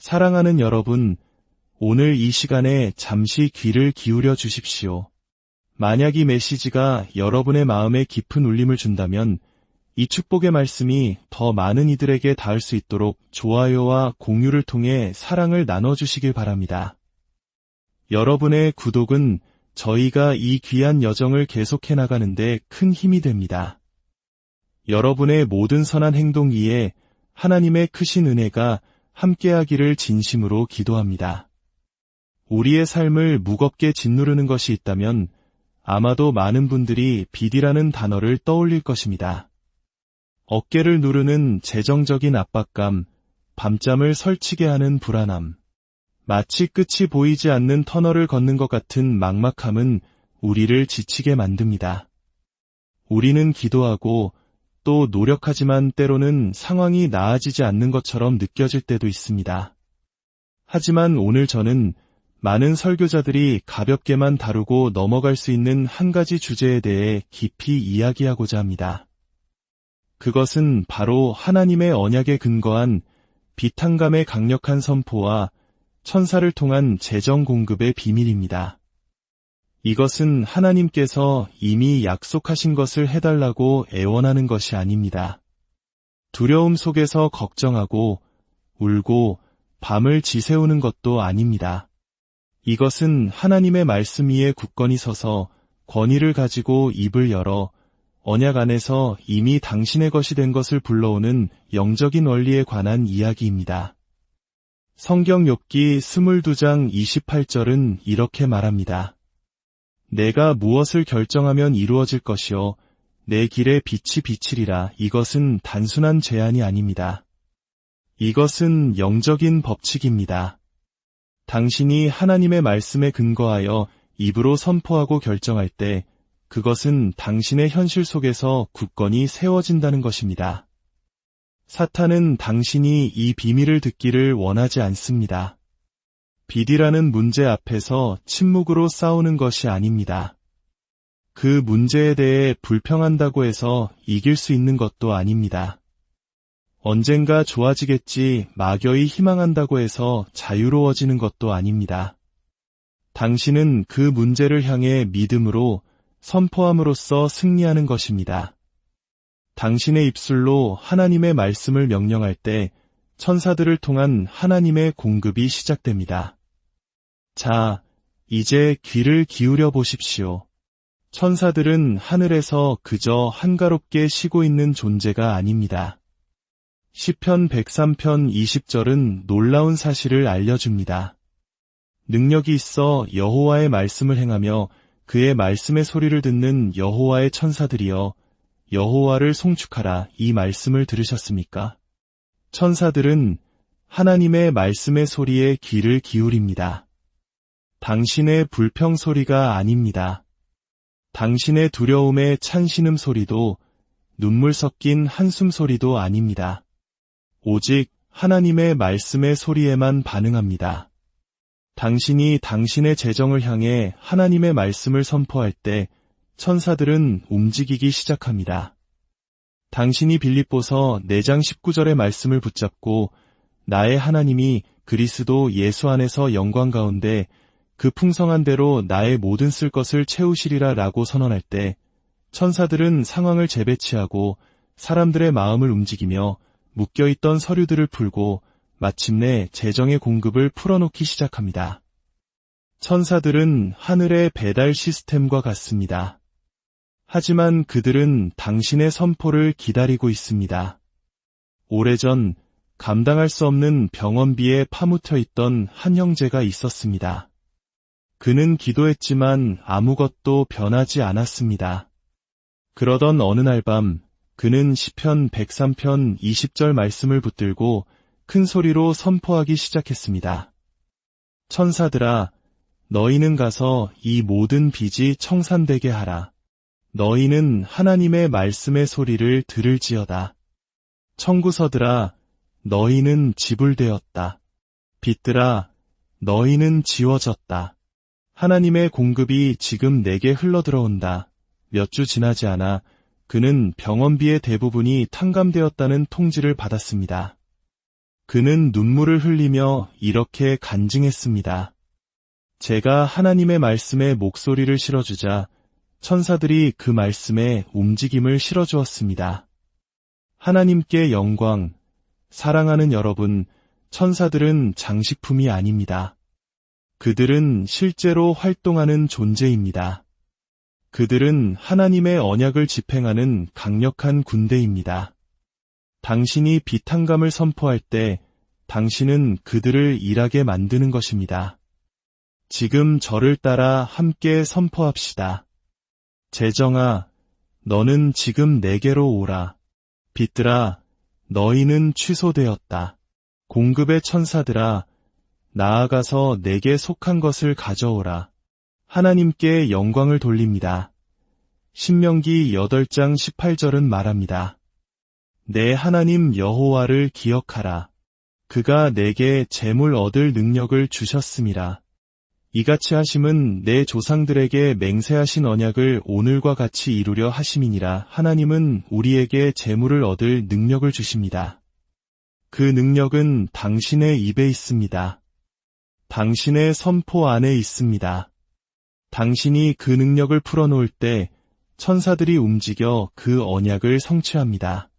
사랑하는 여러분, 오늘 이 시간에 잠시 귀를 기울여 주십시오. 만약 이 메시지가 여러분의 마음에 깊은 울림을 준다면 이 축복의 말씀이 더 많은 이들에게 닿을 수 있도록 좋아요와 공유를 통해 사랑을 나눠주시길 바랍니다. 여러분의 구독은 저희가 이 귀한 여정을 계속해 나가는데 큰 힘이 됩니다. 여러분의 모든 선한 행동 위에 하나님의 크신 은혜가 함께하기를 진심으로 기도합니다. 우리의 삶을 무겁게 짓누르는 것이 있다면 아마도 많은 분들이 빚이라는 단어를 떠올릴 것입니다. 어깨를 누르는 재정적인 압박감, 밤잠을 설치게 하는 불안함, 마치 끝이 보이지 않는 터널을 걷는 것 같은 막막함은 우리를 지치게 만듭니다. 우리는 기도하고 또 노력하지만 때로는 상황이 나아지지 않는 것처럼 느껴질 때도 있습니다. 하지만 오늘 저는 많은 설교자들이 가볍게만 다루고 넘어갈 수 있는 한 가지 주제에 대해 깊이 이야기하고자 합니다. 그것은 바로 하나님의 언약에 근거한 비탄감의 강력한 선포와 천사를 통한 재정 공급의 비밀입니다. 이것은 하나님께서 이미 약속하신 것을 해달라고 애원하는 것이 아닙니다. 두려움 속에서 걱정하고 울고 밤을 지새우는 것도 아닙니다. 이것은 하나님의 말씀 위에 굳건히 서서 권위를 가지고 입을 열어 언약 안에서 이미 당신의 것이 된 것을 불러오는 영적인 원리에 관한 이야기입니다. 성경 욥기 22장 28절은 이렇게 말합니다. 내가 무엇을 결정하면 이루어질 것이요 내 길에 빛이 비치리라. 이것은 단순한 제안이 아닙니다. 이것은 영적인 법칙입니다. 당신이 하나님의 말씀에 근거하여 입으로 선포하고 결정할 때 그것은 당신의 현실 속에서 굳건히 세워진다는 것입니다. 사탄은 당신이 이 비밀을 듣기를 원하지 않습니다. 빚이라는 문제 앞에서 침묵으로 싸우는 것이 아닙니다. 그 문제에 대해 불평한다고 해서 이길 수 있는 것도 아닙니다. 언젠가 좋아지겠지 막연히 희망한다고 해서 자유로워지는 것도 아닙니다. 당신은 그 문제를 향해 믿음으로 선포함으로써 승리하는 것입니다. 당신의 입술로 하나님의 말씀을 명령할 때 천사들을 통한 하나님의 공급이 시작됩니다. 자, 이제 귀를 기울여 보십시오. 천사들은 하늘에서 그저 한가롭게 쉬고 있는 존재가 아닙니다. 시편 103편 20절은 놀라운 사실을 알려줍니다. 능력이 있어 여호와의 말씀을 행하며 그의 말씀의 소리를 듣는 여호와의 천사들이여 여호와를 송축하라. 이 말씀을 들으셨습니까? 천사들은 하나님의 말씀의 소리에 귀를 기울입니다. 당신의 불평 소리가 아닙니다. 당신의 두려움의 찬신음 소리도 눈물 섞인 한숨 소리도 아닙니다. 오직 하나님의 말씀의 소리에만 반응합니다. 당신이 당신의 재정을 향해 하나님의 말씀을 선포할 때 천사들은 움직이기 시작합니다. 당신이 빌립보서 4장 19절의 말씀을 붙잡고 나의 하나님이 그리스도 예수 안에서 영광 가운데 그 풍성한 대로 나의 모든 쓸 것을 채우시리라 라고 선언할 때 천사들은 상황을 재배치하고 사람들의 마음을 움직이며 묶여있던 서류들을 풀고 마침내 재정의 공급을 풀어놓기 시작합니다. 천사들은 하늘의 배달 시스템과 같습니다. 하지만 그들은 당신의 선포를 기다리고 있습니다. 오래전 감당할 수 없는 병원비에 파묻혀 있던 한 형제가 있었습니다. 그는 기도했지만 아무것도 변하지 않았습니다. 그러던 어느 날 밤 그는 시편 103편 20절 말씀을 붙들고 큰 소리로 선포하기 시작했습니다. 천사들아, 너희는 가서 이 모든 빚이 청산되게 하라. 너희는 하나님의 말씀의 소리를 들을지어다. 청구서들아, 너희는 지불되었다. 빚들아, 너희는 지워졌다. 하나님의 공급이 지금 내게 흘러들어온다. 몇 주 지나지 않아 그는 병원비의 대부분이 탕감되었다는 통지를 받았습니다. 그는 눈물을 흘리며 이렇게 간증했습니다. 제가 하나님의 말씀에 목소리를 실어주자 천사들이 그 말씀에 움직임을 실어주었습니다. 하나님께 영광, 사랑하는 여러분, 천사들은 장식품이 아닙니다. 그들은 실제로 활동하는 존재입니다. 그들은 하나님의 언약을 집행하는 강력한 군대입니다. 당신이 비탄감을 선포할 때 당신은 그들을 일하게 만드는 것입니다. 지금 저를 따라 함께 선포합시다. 재정아, 너는 지금 내게로 오라. 빛들아, 너희는 취소되었다. 공급의 천사들아, 나아가서 내게 속한 것을 가져오라. 하나님께 영광을 돌립니다. 신명기 8장 18절은 말합니다. 내 하나님 여호와를 기억하라. 그가 내게 재물 얻을 능력을 주셨음이라. 이같이 하심은 내 조상들에게 맹세하신 언약을 오늘과 같이 이루려 하심이니라. 하나님은 우리에게 재물을 얻을 능력을 주십니다. 그 능력은 당신의 입에 있습니다. 당신의 선포 안에 있습니다. 당신이 그 능력을 풀어놓을 때 천사들이 움직여 그 언약을 성취합니다.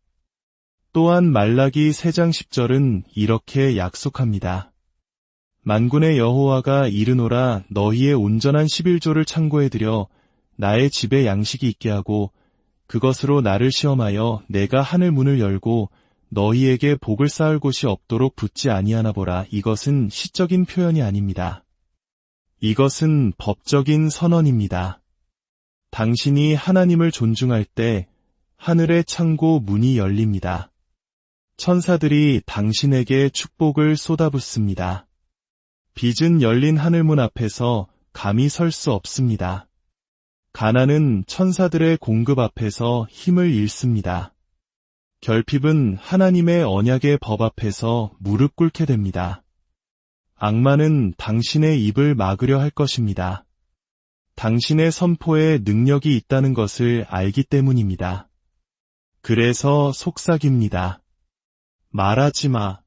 또한 말라기 3장 10절은 이렇게 약속합니다. 만군의 여호와가 이르노라. 너희의 온전한 11조를 창고에 들여 나의 집에 양식이 있게 하고 그것으로 나를 시험하여 내가 하늘 문을 열고 너희에게 복을 쌓을 곳이 없도록 붙지 아니하나 보라. 이것은 시적인 표현이 아닙니다. 이것은 법적인 선언입니다. 당신이 하나님을 존중할 때 하늘의 창고 문이 열립니다. 천사들이 당신에게 축복을 쏟아붓습니다. 빚은 열린 하늘문 앞에서 감히 설 수 없습니다. 가난은 천사들의 공급 앞에서 힘을 잃습니다. 결핍은 하나님의 언약의 법 앞에서 무릎 꿇게 됩니다. 악마는 당신의 입을 막으려 할 것입니다. 당신의 선포에 능력이 있다는 것을 알기 때문입니다. 그래서 속삭입니다. 말하지 마.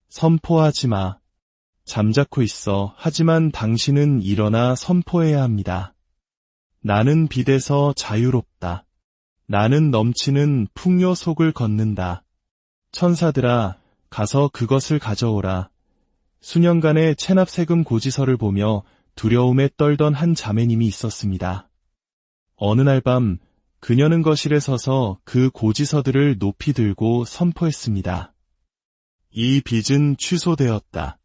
선포하지 마. 잠자코 있어. 하지만 당신은 일어나 선포해야 합니다. 나는 빚에서 자유롭다. 나는 넘치는 풍요 속을 걷는다. 천사들아, 가서 그것을 가져오라. 수년간의 체납 세금 고지서를 보며 두려움에 떨던 한 자매님이 있었습니다. 어느 날 밤 그녀는 거실에 서서 그 고지서들을 높이 들고 선포했습니다. 이 빚은 취소되었다.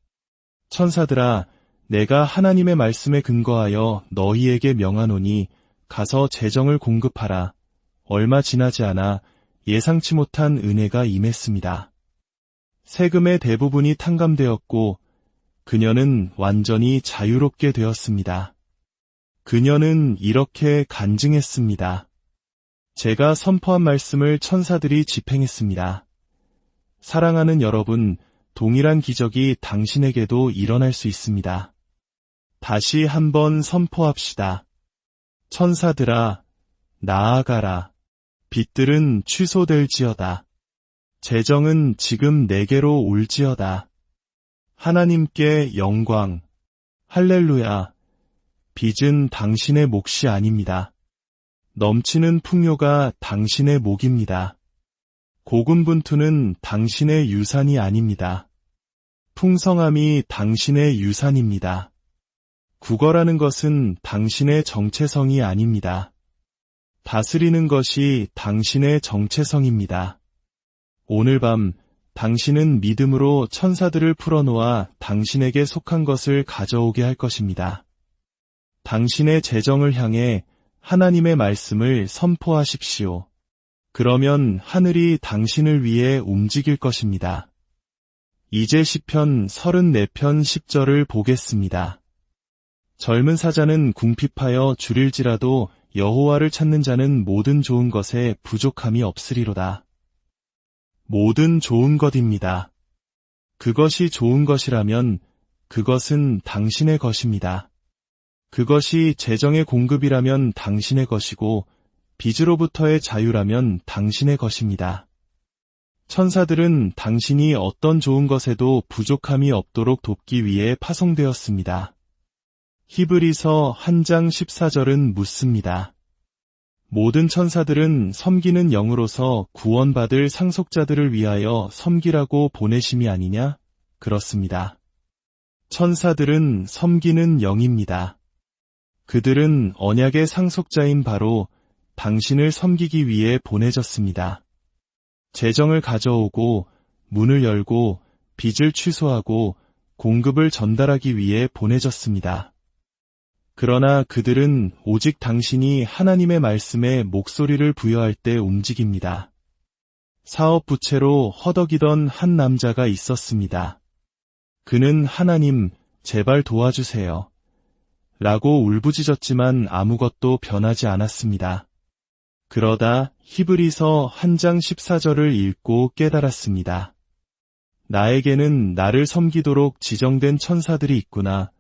천사들아, 내가 하나님의 말씀에 근거하여 너희에게 명하노니 가서 재정을 공급하라. 얼마 지나지 않아 예상치 못한 은혜가 임했습니다. 세금의 대부분이 탕감되었고 그녀는 완전히 자유롭게 되었습니다. 그녀는 이렇게 간증했습니다. 제가 선포한 말씀을 천사들이 집행했습니다. 사랑하는 여러분, 동일한 기적이 당신에게도 일어날 수 있습니다. 다시 한번 선포합시다. 천사들아, 나아가라. 빚들은 취소될지어다. 재정은 지금 내게로 올지어다. 하나님께 영광. 할렐루야. 빚은 당신의 몫이 아닙니다. 넘치는 풍요가 당신의 목입니다. 고군분투는 당신의 유산이 아닙니다. 풍성함이 당신의 유산입니다. 구걸하는 것은 당신의 정체성이 아닙니다. 다스리는 것이 당신의 정체성입니다. 오늘 밤 당신은 믿음으로 천사들을 풀어놓아 당신에게 속한 것을 가져오게 할 것입니다. 당신의 재정을 향해 하나님의 말씀을 선포하십시오. 그러면 하늘이 당신을 위해 움직일 것입니다. 이제 시편 34편 10절을 보겠습니다. 젊은 사자는 궁핍하여 줄일지라도 여호와를 찾는 자는 모든 좋은 것에 부족함이 없으리로다. 모든 좋은 것입니다. 그것이 좋은 것이라면 그것은 당신의 것입니다. 그것이 재정의 공급이라면 당신의 것이고 빚으로부터의 자유라면 당신의 것입니다. 천사들은 당신이 어떤 좋은 것에도 부족함이 없도록 돕기 위해 파송되었습니다. 히브리서 1장 14절은 묻습니다. 모든 천사들은 섬기는 영으로서 구원받을 상속자들을 위하여 섬기라고 보내심이 아니냐? 그렇습니다. 천사들은 섬기는 영입니다. 그들은 언약의 상속자인 바로 당신을 섬기기 위해 보내졌습니다. 재정을 가져오고 문을 열고 빚을 취소하고 공급을 전달하기 위해 보내졌습니다. 그러나 그들은 오직 당신이 하나님의 말씀에 목소리를 부여할 때 움직입니다. 사업 부채로 허덕이던 한 남자가 있었습니다. 그는 하나님, 제발 도와주세요. 라고 울부짖었지만 아무것도 변하지 않았습니다. 그러다 히브리서 1장 14절을 읽고 깨달았습니다. 나에게는 나를 섬기도록 지정된 천사들이 있구나.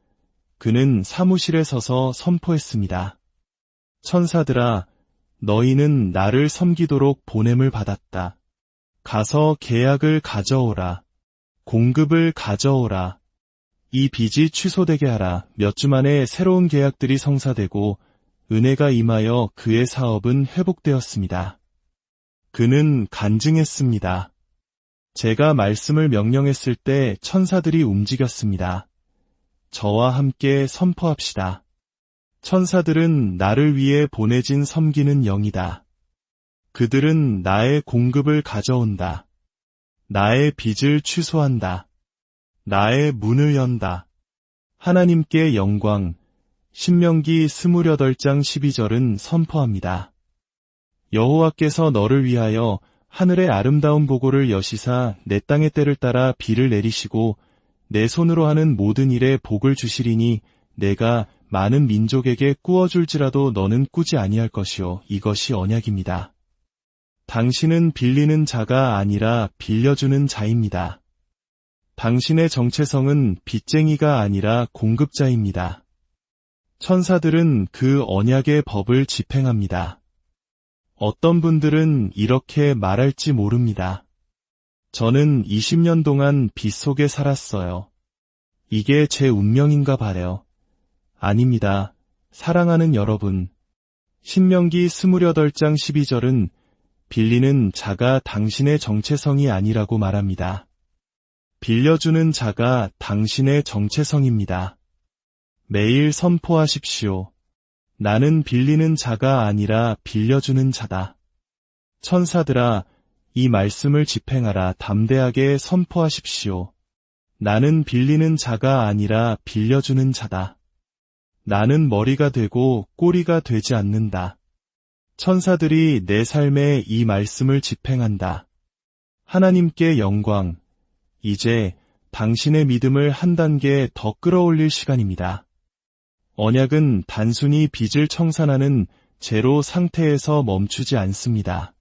그는 사무실에 서서 선포했습니다. 천사들아, 너희는 나를 섬기도록 보냄을 받았다. 가서 계약을 가져오라. 공급을 가져오라. 이 빚이 취소되게 하라. 몇 주 만에 새로운 계약들이 성사되고 은혜가 임하여 그의 사업은 회복되었습니다. 그는 간증했습니다. 제가 말씀을 명령했을 때 천사들이 움직였습니다. 저와 함께 선포합시다. 천사들은 나를 위해 보내진 섬기는 영이다. 그들은 나의 공급을 가져온다. 나의 빚을 취소한다. 나의 문을 연다. 하나님께 영광. 신명기 28장 12절은 선포합니다. 여호와께서 너를 위하여 하늘의 아름다운 보고를 여시사 내 땅의 때를 따라 비를 내리시고 내 손으로 하는 모든 일에 복을 주시리니 내가 많은 민족에게 꾸어줄지라도 너는 꾸지 아니할 것이요. 이것이 언약입니다. 당신은 빌리는 자가 아니라 빌려주는 자입니다. 당신의 정체성은 빚쟁이가 아니라 공급자입니다. 천사들은 그 언약의 법을 집행합니다. 어떤 분들은 이렇게 말할지 모릅니다. 저는 20년 동안 빚 속에 살았어요. 이게 제 운명인가 봐요. 아닙니다. 사랑하는 여러분. 신명기 28장 12절은 빌리는 자가 당신의 정체성이 아니라고 말합니다. 빌려주는 자가 당신의 정체성입니다. 매일 선포하십시오. 나는 빌리는 자가 아니라 빌려주는 자다. 천사들아, 이 말씀을 집행하라. 담대하게 선포하십시오. 나는 빌리는 자가 아니라 빌려주는 자다. 나는 머리가 되고 꼬리가 되지 않는다. 천사들이 내 삶에 이 말씀을 집행한다. 하나님께 영광. 이제 당신의 믿음을 한 단계 더 끌어올릴 시간입니다. 언약은 단순히 빚을 청산하는 제로 상태에서 멈추지 않습니다.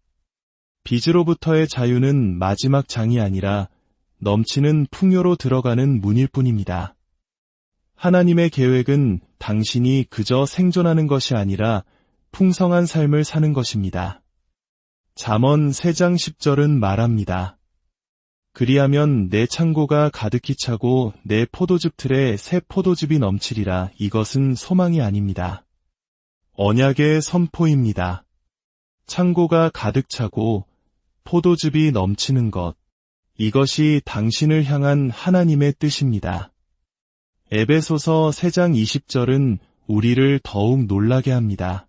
빚으로부터의 자유는 마지막 장이 아니라 넘치는 풍요로 들어가는 문일 뿐입니다. 하나님의 계획은 당신이 그저 생존하는 것이 아니라 풍성한 삶을 사는 것입니다. 잠언 3장 10절은 말합니다. 그리하면 내 창고가 가득히 차고 내 포도즙 틀에 새 포도즙이 넘치리라. 이것은 소망이 아닙니다. 언약의 선포입니다. 창고가 가득 차고 포도즙이 넘치는 것. 이것이 당신을 향한 하나님의 뜻입니다. 에베소서 3장 20절은 우리를 더욱 놀라게 합니다.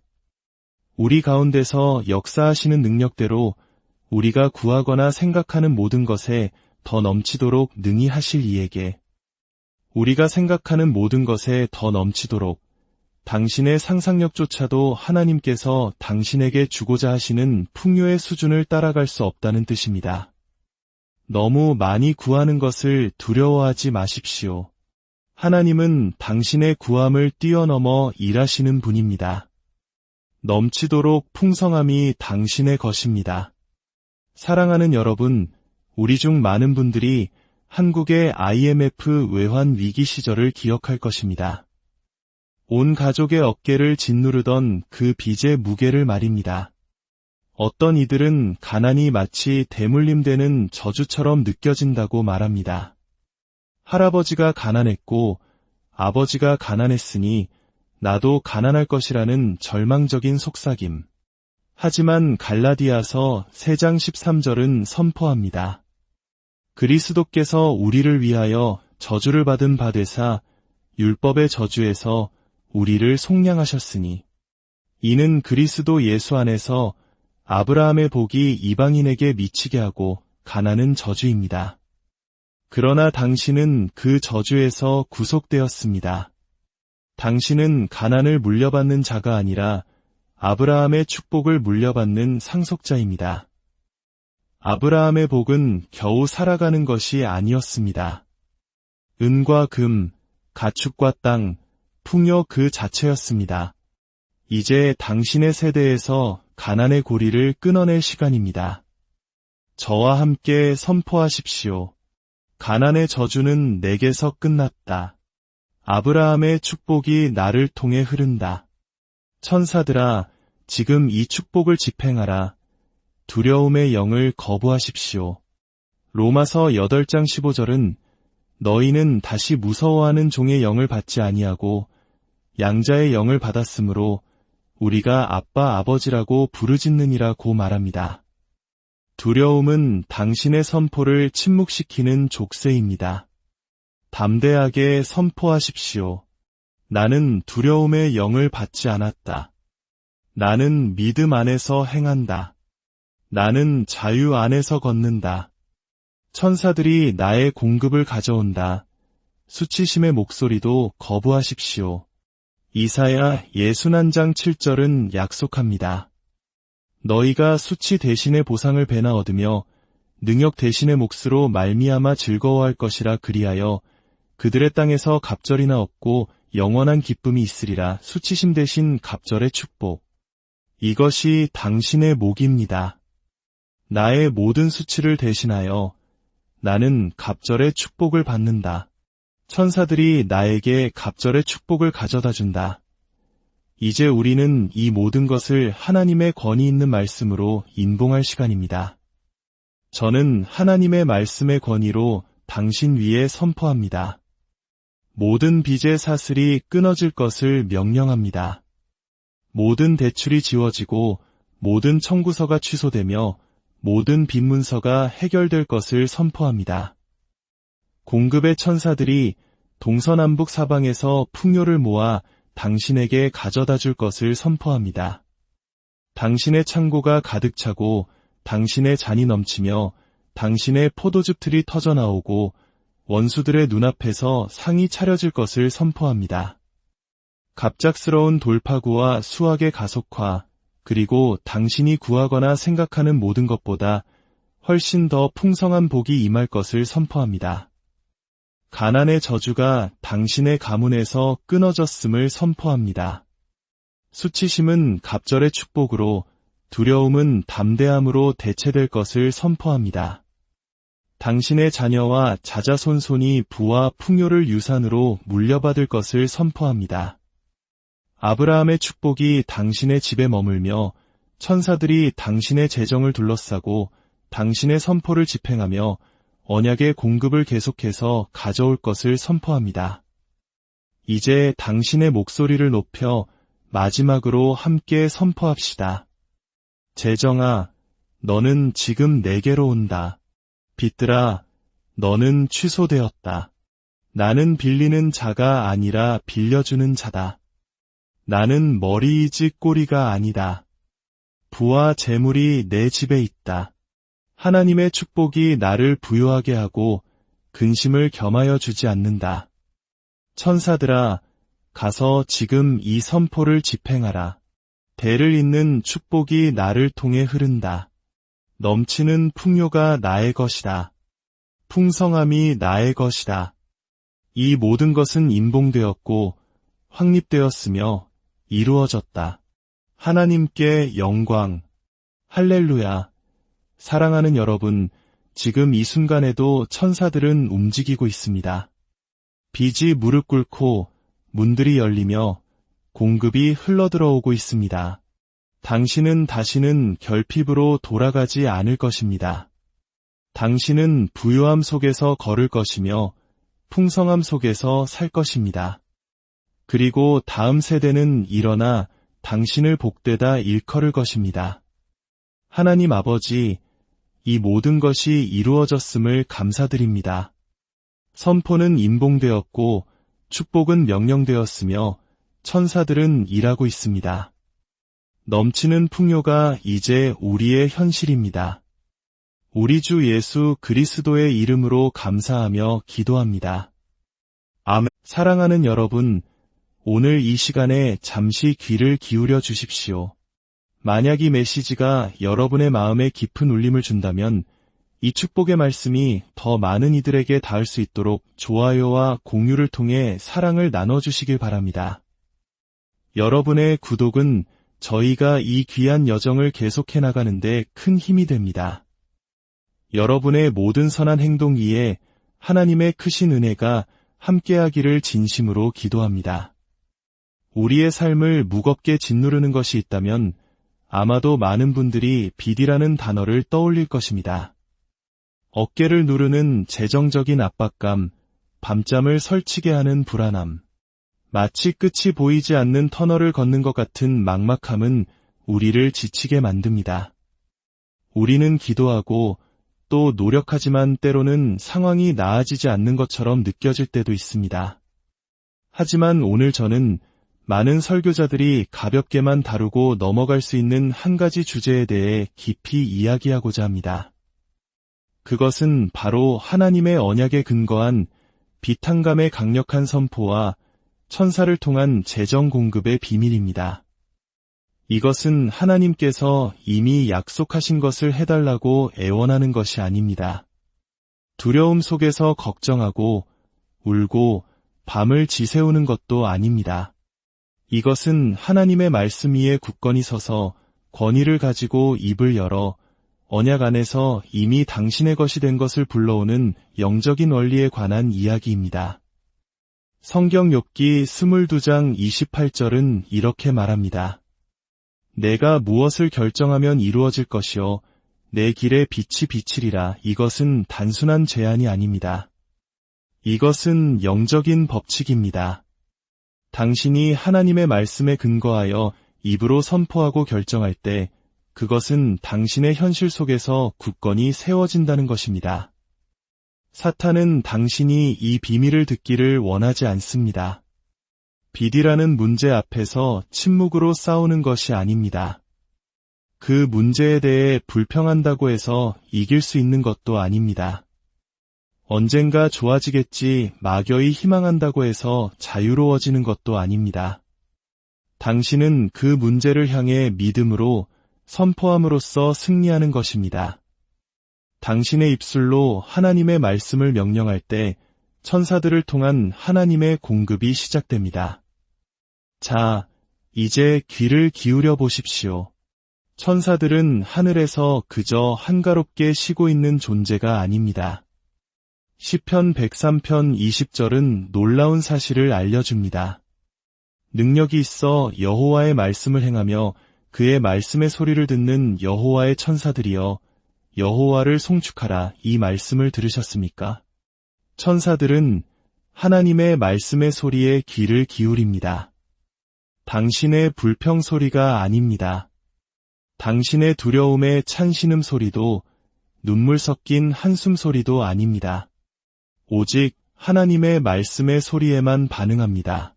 우리 가운데서 역사하시는 능력대로 우리가 구하거나 생각하는 모든 것에 더 넘치도록 능히 하실 이에게 우리가 생각하는 모든 것에 더 넘치도록 당신의 상상력조차도 하나님께서 당신에게 주고자 하시는 풍요의 수준을 따라갈 수 없다는 뜻입니다. 너무 많이 구하는 것을 두려워하지 마십시오. 하나님은 당신의 구함을 뛰어넘어 일하시는 분입니다. 넘치도록 풍성함이 당신의 것입니다. 사랑하는 여러분, 우리 중 많은 분들이 한국의 IMF 외환 위기 시절을 기억할 것입니다. 온 가족의 어깨를 짓누르던 그 빚의 무게를 말입니다. 어떤 이들은 가난이 마치 대물림되는 저주처럼 느껴진다고 말합니다. 할아버지가 가난했고 아버지가 가난했으니 나도 가난할 것이라는 절망적인 속삭임. 하지만 갈라디아서 3장 13절은 선포합니다. 그리스도께서 우리를 위하여 저주를 받은 바 되사 율법의 저주에서 우리를 속량하셨으니 이는 그리스도 예수 안에서 아브라함의 복이 이방인에게 미치게 하고 가난은 저주입니다. 그러나 당신은 그 저주에서 구속되었습니다. 당신은 가난을 물려받는 자가 아니라 아브라함의 축복을 물려받는 상속자입니다. 아브라함의 복은 겨우 살아가는 것이 아니었습니다. 은과 금, 가축과 땅, 풍요 그 자체였습니다. 이제 당신의 세대에서 가난의 고리를 끊어낼 시간입니다. 저와 함께 선포하십시오. 가난의 저주는 내게서 끝났다. 아브라함의 축복이 나를 통해 흐른다. 천사들아, 지금 이 축복을 집행하라. 두려움의 영을 거부하십시오. 로마서 8장 15절은 너희는 다시 무서워하는 종의 영을 받지 아니하고 양자의 영을 받았으므로 우리가 아빠 아버지라고 부르짖느니라고 말합니다. 두려움은 당신의 선포를 침묵시키는 족쇄입니다. 담대하게 선포하십시오. 나는 두려움의 영을 받지 않았다. 나는 믿음 안에서 행한다. 나는 자유 안에서 걷는다. 천사들이 나의 공급을 가져온다. 수치심의 목소리도 거부하십시오. 이사야 61장 7절은 약속합니다. 너희가 수치 대신의 보상을 배나 얻으며 능욕 대신의 몫으로 말미암아 즐거워할 것이라. 그리하여 그들의 땅에서 갑절이나 없고 영원한 기쁨이 있으리라. 수치심 대신 갑절의 축복. 이것이 당신의 목입니다. 나의 모든 수치를 대신하여 나는 갑절의 축복을 받는다. 천사들이 나에게 갑절의 축복을 가져다 준다. 이제 우리는 이 모든 것을 하나님의 권위 있는 말씀으로 인봉할 시간입니다. 저는 하나님의 말씀의 권위로 당신 위에 선포합니다. 모든 빚의 사슬이 끊어질 것을 명령합니다. 모든 대출이 지워지고 모든 청구서가 취소되며 모든 빚 문서가 해결될 것을 선포합니다. 공급의 천사들이 동서남북 사방에서 풍요를 모아 당신에게 가져다 줄 것을 선포합니다. 당신의 창고가 가득 차고 당신의 잔이 넘치며 당신의 포도즙 틀이 터져나오고 원수들의 눈앞에서 상이 차려질 것을 선포합니다. 갑작스러운 돌파구와 수확의 가속화, 그리고 당신이 구하거나 생각하는 모든 것보다 훨씬 더 풍성한 복이 임할 것을 선포합니다. 가난의 저주가 당신의 가문에서 끊어졌음을 선포합니다. 수치심은 갑절의 축복으로, 두려움은 담대함으로 대체될 것을 선포합니다. 당신의 자녀와 자자손손이 부와 풍요를 유산으로 물려받을 것을 선포합니다. 아브라함의 축복이 당신의 집에 머물며 천사들이 당신의 재정을 둘러싸고 당신의 선포를 집행하며 언약의 공급을 계속해서 가져올 것을 선포합니다. 이제 당신의 목소리를 높여 마지막으로 함께 선포합시다. 재정아, 너는 지금 내게로 온다. 빚들아, 너는 취소되었다. 나는 빌리는 자가 아니라 빌려주는 자다. 나는 머리이지 꼬리가 아니다. 부와 재물이 내 집에 있다. 하나님의 축복이 나를 부유하게 하고 근심을 겸하여 주지 않는다. 천사들아, 가서 지금 이 선포를 집행하라. 대를 잇는 축복이 나를 통해 흐른다. 넘치는 풍요가 나의 것이다. 풍성함이 나의 것이다. 이 모든 것은 인봉되었고 확립되었으며 이루어졌다. 하나님께 영광. 할렐루야. 사랑하는 여러분, 지금 이 순간에도 천사들은 움직이고 있습니다. 빚이 무릎 꿇고 문들이 열리며 공급이 흘러들어오고 있습니다. 당신은 다시는 결핍으로 돌아가지 않을 것입니다. 당신은 부유함 속에서 걸을 것이며 풍성함 속에서 살 것입니다. 그리고 다음 세대는 일어나 당신을 복되다 일컬을 것입니다. 하나님 아버지, 이 모든 것이 이루어졌음을 감사드립니다. 선포는 임봉되었고 축복은 명령되었으며 천사들은 일하고 있습니다. 넘치는 풍요가 이제 우리의 현실입니다. 우리 주 예수 그리스도의 이름으로 감사하며 기도합니다. 아멘. 사랑하는 여러분, 오늘 이 시간에 잠시 귀를 기울여 주십시오. 만약 이 메시지가 여러분의 마음에 깊은 울림을 준다면 이 축복의 말씀이 더 많은 이들에게 닿을 수 있도록 좋아요와 공유를 통해 사랑을 나눠주시길 바랍니다. 여러분의 구독은 저희가 이 귀한 여정을 계속해 나가는데 큰 힘이 됩니다. 여러분의 모든 선한 행동 위에 하나님의 크신 은혜가 함께하기를 진심으로 기도합니다. 우리의 삶을 무겁게 짓누르는 것이 있다면 아마도 많은 분들이 빚이라는 단어를 떠올릴 것입니다. 어깨를 누르는 재정적인 압박감, 밤잠을 설치게 하는 불안함, 마치 끝이 보이지 않는 터널을 걷는 것 같은 막막함은 우리를 지치게 만듭니다. 우리는 기도하고 또 노력하지만 때로는 상황이 나아지지 않는 것처럼 느껴질 때도 있습니다. 하지만 오늘 저는 많은 설교자들이 가볍게만 다루고 넘어갈 수 있는 한 가지 주제에 대해 깊이 이야기하고자 합니다. 그것은 바로 하나님의 언약에 근거한 비탄감의 강력한 선포와 천사를 통한 재정 공급의 비밀입니다. 이것은 하나님께서 이미 약속하신 것을 해달라고 애원하는 것이 아닙니다. 두려움 속에서 걱정하고 울고 밤을 지새우는 것도 아닙니다. 이것은 하나님의 말씀 위에 굳건히 서서 권위를 가지고 입을 열어 언약 안에서 이미 당신의 것이 된 것을 불러오는 영적인 원리에 관한 이야기입니다. 성경 욥기 22장 28절은 이렇게 말합니다. 내가 무엇을 결정하면 이루어질 것이요 내 길에 빛이 비치리라. 이것은 단순한 제안이 아닙니다. 이것은 영적인 법칙입니다. 당신이 하나님의 말씀에 근거하여 입으로 선포하고 결정할 때 그것은 당신의 현실 속에서 굳건히 세워진다는 것입니다. 사탄은 당신이 이 비밀을 듣기를 원하지 않습니다. 빚이라는 문제 앞에서 침묵으로 싸우는 것이 아닙니다. 그 문제에 대해 불평한다고 해서 이길 수 있는 것도 아닙니다. 언젠가 좋아지겠지 막연히 희망한다고 해서 자유로워지는 것도 아닙니다. 당신은 그 문제를 향해 믿음으로 선포함으로써 승리하는 것입니다. 당신의 입술로 하나님의 말씀을 명령할 때 천사들을 통한 하나님의 공급이 시작됩니다. 자, 이제 귀를 기울여 보십시오. 천사들은 하늘에서 그저 한가롭게 쉬고 있는 존재가 아닙니다. 시편 103편 20절은 놀라운 사실을 알려줍니다. 능력이 있어 여호와의 말씀을 행하며 그의 말씀의 소리를 듣는 여호와의 천사들이여 여호와를 송축하라. 이 말씀을 들으셨습니까? 천사들은 하나님의 말씀의 소리에 귀를 기울입니다. 당신의 불평 소리가 아닙니다. 당신의 두려움의 찬신음 소리도 눈물 섞인 한숨 소리도 아닙니다. 오직 하나님의 말씀의 소리에만 반응합니다.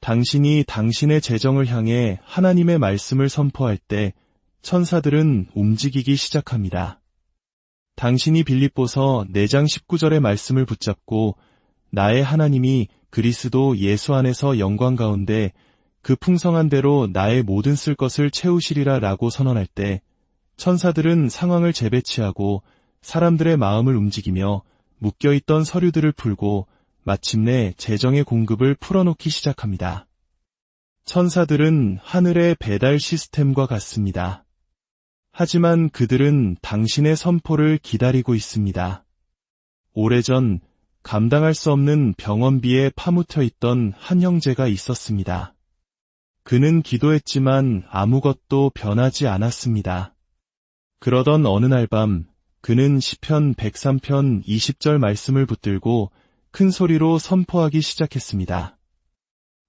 당신이 당신의 재정을 향해 하나님의 말씀을 선포할 때 천사들은 움직이기 시작합니다. 당신이 빌립보서 4장 19절의 말씀을 붙잡고 나의 하나님이 그리스도 예수 안에서 영광 가운데 그 풍성한 대로 나의 모든 쓸 것을 채우시리라 라고 선언할 때 천사들은 상황을 재배치하고 사람들의 마음을 움직이며 묶여있던 서류들을 풀고 마침내 재정의 공급을 풀어놓기 시작합니다. 천사들은 하늘의 배달 시스템과 같습니다. 하지만 그들은 당신의 선포를 기다리고 있습니다. 오래전 감당할 수 없는 병원비에 파묻혀 있던 한 형제가 있었습니다. 그는 기도했지만 아무것도 변하지 않았습니다. 그러던 어느 날 밤 그는 시편 103편 20절 말씀을 붙들고 큰 소리로 선포하기 시작했습니다.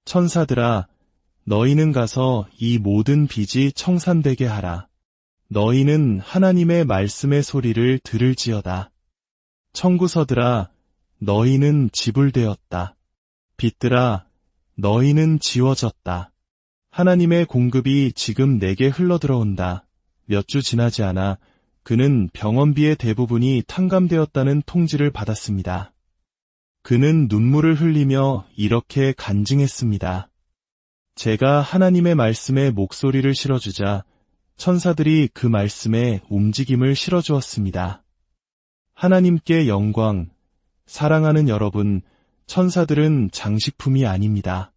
천사들아, 너희는 가서 이 모든 빚이 청산되게 하라. 너희는 하나님의 말씀의 소리를 들을지어다. 청구서들아, 너희는 지불되었다. 빚들아, 너희는 지워졌다. 하나님의 공급이 지금 내게 흘러들어온다. 몇 주 지나지 않아 그는 병원비의 대부분이 탕감되었다는 통지를 받았습니다. 그는 눈물을 흘리며 이렇게 간증했습니다. 제가 하나님의 말씀에 목소리를 실어주자 천사들이 그 말씀에 움직임을 실어주었습니다. 하나님께 영광, 사랑하는 여러분, 천사들은 장식품이 아닙니다.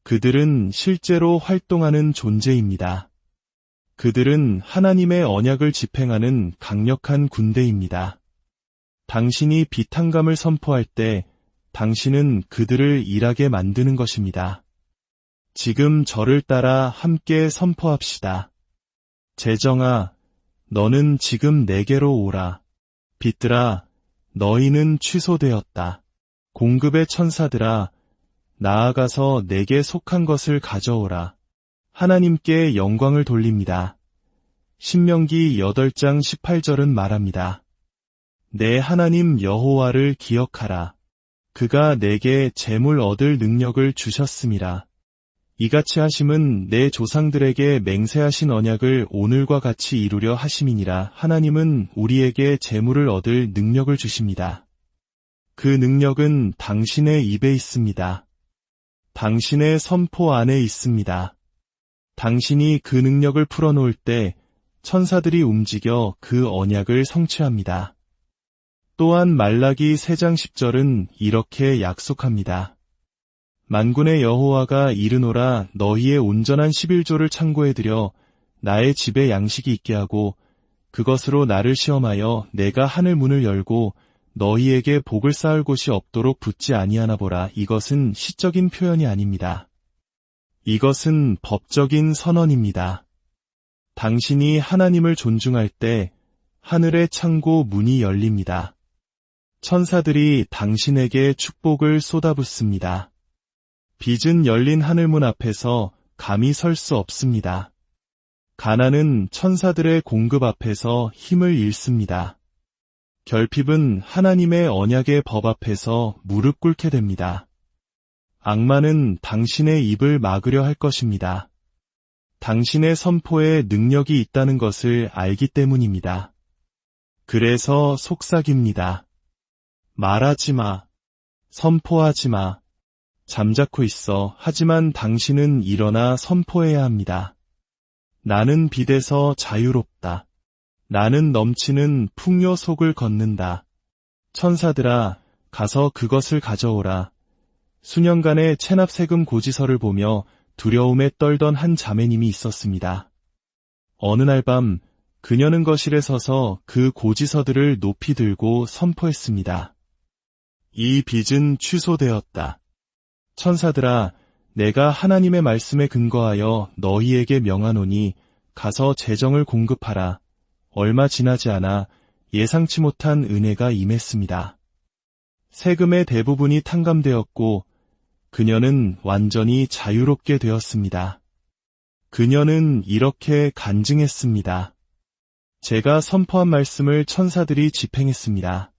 그들은 실제로 활동하는 존재입니다. 그들은 하나님의 언약을 집행하는 강력한 군대입니다. 당신이 비탄감을 선포할 때 당신은 그들을 일하게 만드는 것입니다. 지금 저를 따라 함께 선포합시다. 재정아, 너는 지금 내게로 오라. 빚들아, 너희는 취소되었다. 공급의 천사들아, 나아가서 내게 속한 것을 가져오라. 하나님께 영광을 돌립니다. 신명기 8장 18절은 말합니다. 내 하나님 여호와를 기억하라. 그가 내게 재물 얻을 능력을 주셨음이라. 이같이 하심은 내 조상들에게 맹세하신 언약을 오늘과 같이 이루려 하심이니라. 하나님은 우리에게 재물을 얻을 능력을 주십니다. 그 능력은 당신의 입에 있습니다. 당신의 선포 안에 있습니다. 당신이 그 능력을 풀어놓을 때 천사들이 움직여 그 언약을 성취합니다. 또한 말라기 3장 10절은 이렇게 약속합니다. 만군의 여호와가 이르노라 너희의 온전한 11조를 창고에 들여 나의 집에 양식이 있게 하고 그것으로 나를 시험하여 내가 하늘 문을 열고 너희에게 복을 쌓을 곳이 없도록 붙지 아니하나 보라. 이것은 시적인 표현이 아닙니다. 이것은 법적인 선언입니다. 당신이 하나님을 존중할 때 하늘의 창고 문이 열립니다. 천사들이 당신에게 축복을 쏟아붓습니다. 빚은 열린 하늘문 앞에서 감히 설 수 없습니다. 가난은 천사들의 공급 앞에서 힘을 잃습니다. 결핍은 하나님의 언약의 법 앞에서 무릎 꿇게 됩니다. 악마는 당신의 입을 막으려 할 것입니다. 당신의 선포에 능력이 있다는 것을 알기 때문입니다. 그래서 속삭입니다. 말하지 마. 선포하지 마. 잠자코 있어. 하지만 당신은 일어나 선포해야 합니다. 나는 빚에서 자유롭다. 나는 넘치는 풍요 속을 걷는다. 천사들아, 가서 그것을 가져오라. 수년간의 체납세금 고지서를 보며 두려움에 떨던 한 자매님이 있었습니다. 어느 날 밤 그녀는 거실에 서서 그 고지서들을 높이 들고 선포했습니다. 이 빚은 취소되었다. 천사들아, 내가 하나님의 말씀에 근거하여 너희에게 명하노니 가서 재정을 공급하라. 얼마 지나지 않아 예상치 못한 은혜가 임했습니다. 세금의 대부분이 탕감되었고 그녀는 완전히 자유롭게 되었습니다. 그녀는 이렇게 간증했습니다. 제가 선포한 말씀을 천사들이 집행했습니다.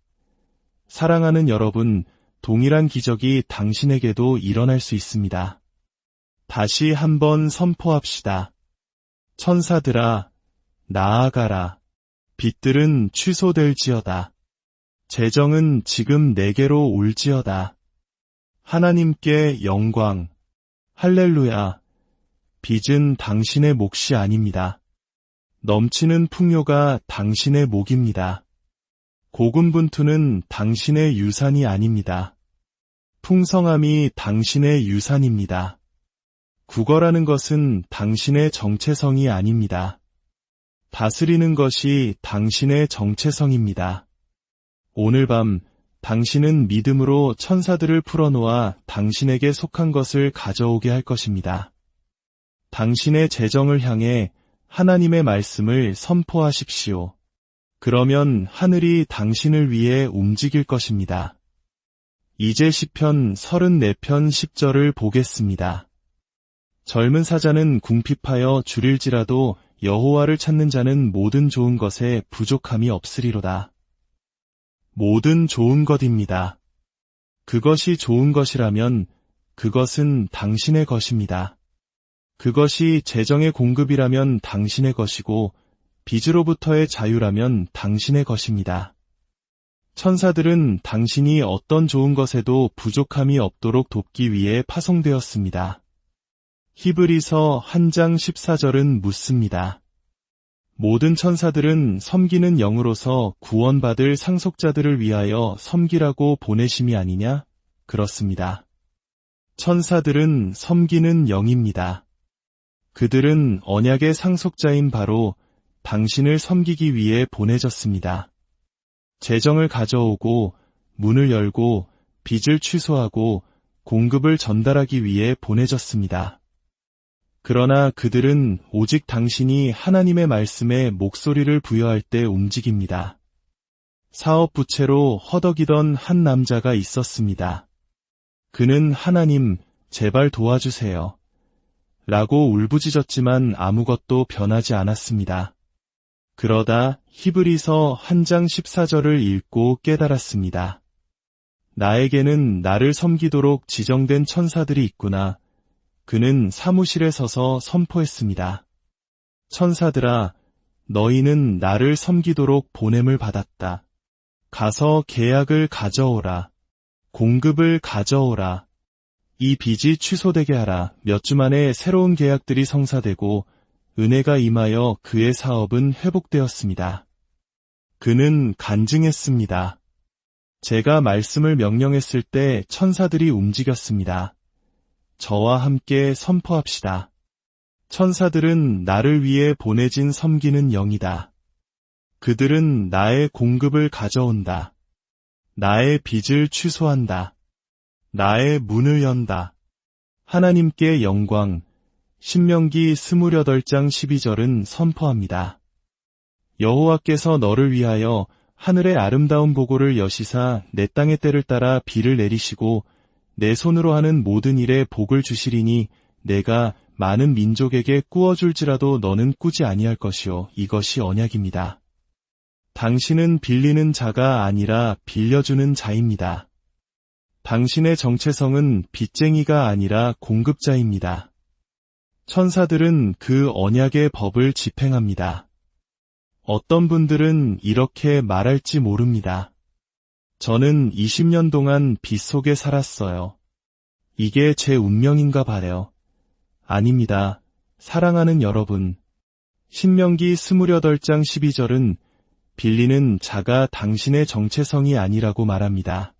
사랑하는 여러분, 동일한 기적이 당신에게도 일어날 수 있습니다. 다시 한번 선포합시다. 천사들아, 나아가라. 빚들은 취소될지어다. 재정은 지금 내게로 올지어다. 하나님께 영광. 할렐루야. 빚은 당신의 몫이 아닙니다. 넘치는 풍요가 당신의 목입니다. 고군분투는 당신의 유산이 아닙니다. 풍성함이 당신의 유산입니다. 구걸하는 것은 당신의 정체성이 아닙니다. 다스리는 것이 당신의 정체성입니다. 오늘 밤 당신은 믿음으로 천사들을 풀어놓아 당신에게 속한 것을 가져오게 할 것입니다. 당신의 재정을 향해 하나님의 말씀을 선포하십시오. 그러면 하늘이 당신을 위해 움직일 것입니다. 이제 시편 34편 10절을 보겠습니다. 젊은 사자는 궁핍하여 줄일지라도 여호와를 찾는 자는 모든 좋은 것에 부족함이 없으리로다. 모든 좋은 것입니다. 그것이 좋은 것이라면 그것은 당신의 것입니다. 그것이 재정의 공급이라면 당신의 것이고 빚으로부터의 자유라면 당신의 것입니다. 천사들은 당신이 어떤 좋은 것에도 부족함이 없도록 돕기 위해 파송되었습니다. 히브리서 1장 14절은 묻습니다. 모든 천사들은 섬기는 영으로서 구원받을 상속자들을 위하여 섬기라고 보내심이 아니냐? 그렇습니다. 천사들은 섬기는 영입니다. 그들은 언약의 상속자인 바로 당신을 섬기기 위해 보내졌습니다. 재정을 가져오고 문을 열고 빚을 취소하고 공급을 전달하기 위해 보내졌습니다. 그러나 그들은 오직 당신이 하나님의 말씀에 목소리를 부여할 때 움직입니다. 사업 부채로 허덕이던 한 남자가 있었습니다. 그는 하나님, 제발 도와주세요. 라고 울부짖었지만 아무것도 변하지 않았습니다. 그러다 히브리서 1장 14절을 읽고 깨달았습니다. 나에게는 나를 섬기도록 지정된 천사들이 있구나. 그는 사무실에 서서 선포했습니다. 천사들아, 너희는 나를 섬기도록 보냄을 받았다. 가서 계약을 가져오라. 공급을 가져오라. 이 빚이 취소되게 하라. 몇 주 만에 새로운 계약들이 성사되고 은혜가 임하여 그의 사업은 회복되었습니다. 그는 간증했습니다. 제가 말씀을 명령했을 때 천사들이 움직였습니다. 저와 함께 선포합시다. 천사들은 나를 위해 보내진 섬기는 영이다. 그들은 나의 공급을 가져온다. 나의 빚을 취소한다. 나의 문을 연다. 하나님께 영광. 신명기 28장 12절은 선포합니다. 여호와께서 너를 위하여 하늘의 아름다운 보고를 여시사 내 땅의 때를 따라 비를 내리시고 내 손으로 하는 모든 일에 복을 주시리니 내가 많은 민족에게 꾸어줄지라도 너는 꾸지 아니할 것이요. 이것이 언약입니다. 당신은 빌리는 자가 아니라 빌려주는 자입니다. 당신의 정체성은 빚쟁이가 아니라 공급자입니다. 천사들은 그 언약의 법을 집행합니다. 어떤 분들은 이렇게 말할지 모릅니다. 저는 20년 동안 빚 속에 살았어요. 이게 제 운명인가 봐요. 아닙니다. 사랑하는 여러분. 신명기 28장 12절은 빌리는 자가 당신의 정체성이 아니라고 말합니다.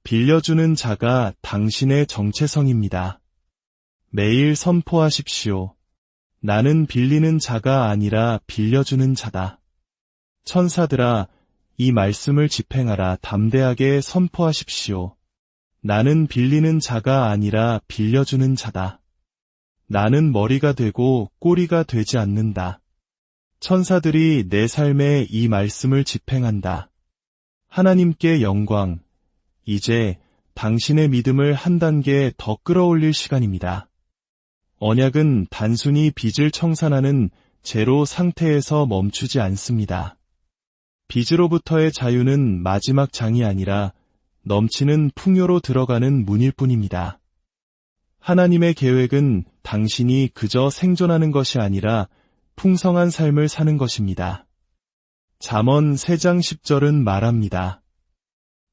빌려주는 자가 당신의 정체성입니다. 매일 선포하십시오. 나는 빌리는 자가 아니라 빌려주는 자다. 천사들아, 이 말씀을 집행하라. 담대하게 선포하십시오. 나는 빌리는 자가 아니라 빌려주는 자다. 나는 머리가 되고 꼬리가 되지 않는다. 천사들이 내 삶에 이 말씀을 집행한다. 하나님께 영광. 이제 당신의 믿음을 한 단계 더 끌어올릴 시간입니다. 언약은 단순히 빚을 청산하는 제로 상태에서 멈추지 않습니다. 빚으로부터의 자유는 마지막 장이 아니라 넘치는 풍요로 들어가는 문일 뿐입니다. 하나님의 계획은 당신이 그저 생존하는 것이 아니라 풍성한 삶을 사는 것입니다. 잠언 3장 10절은 말합니다.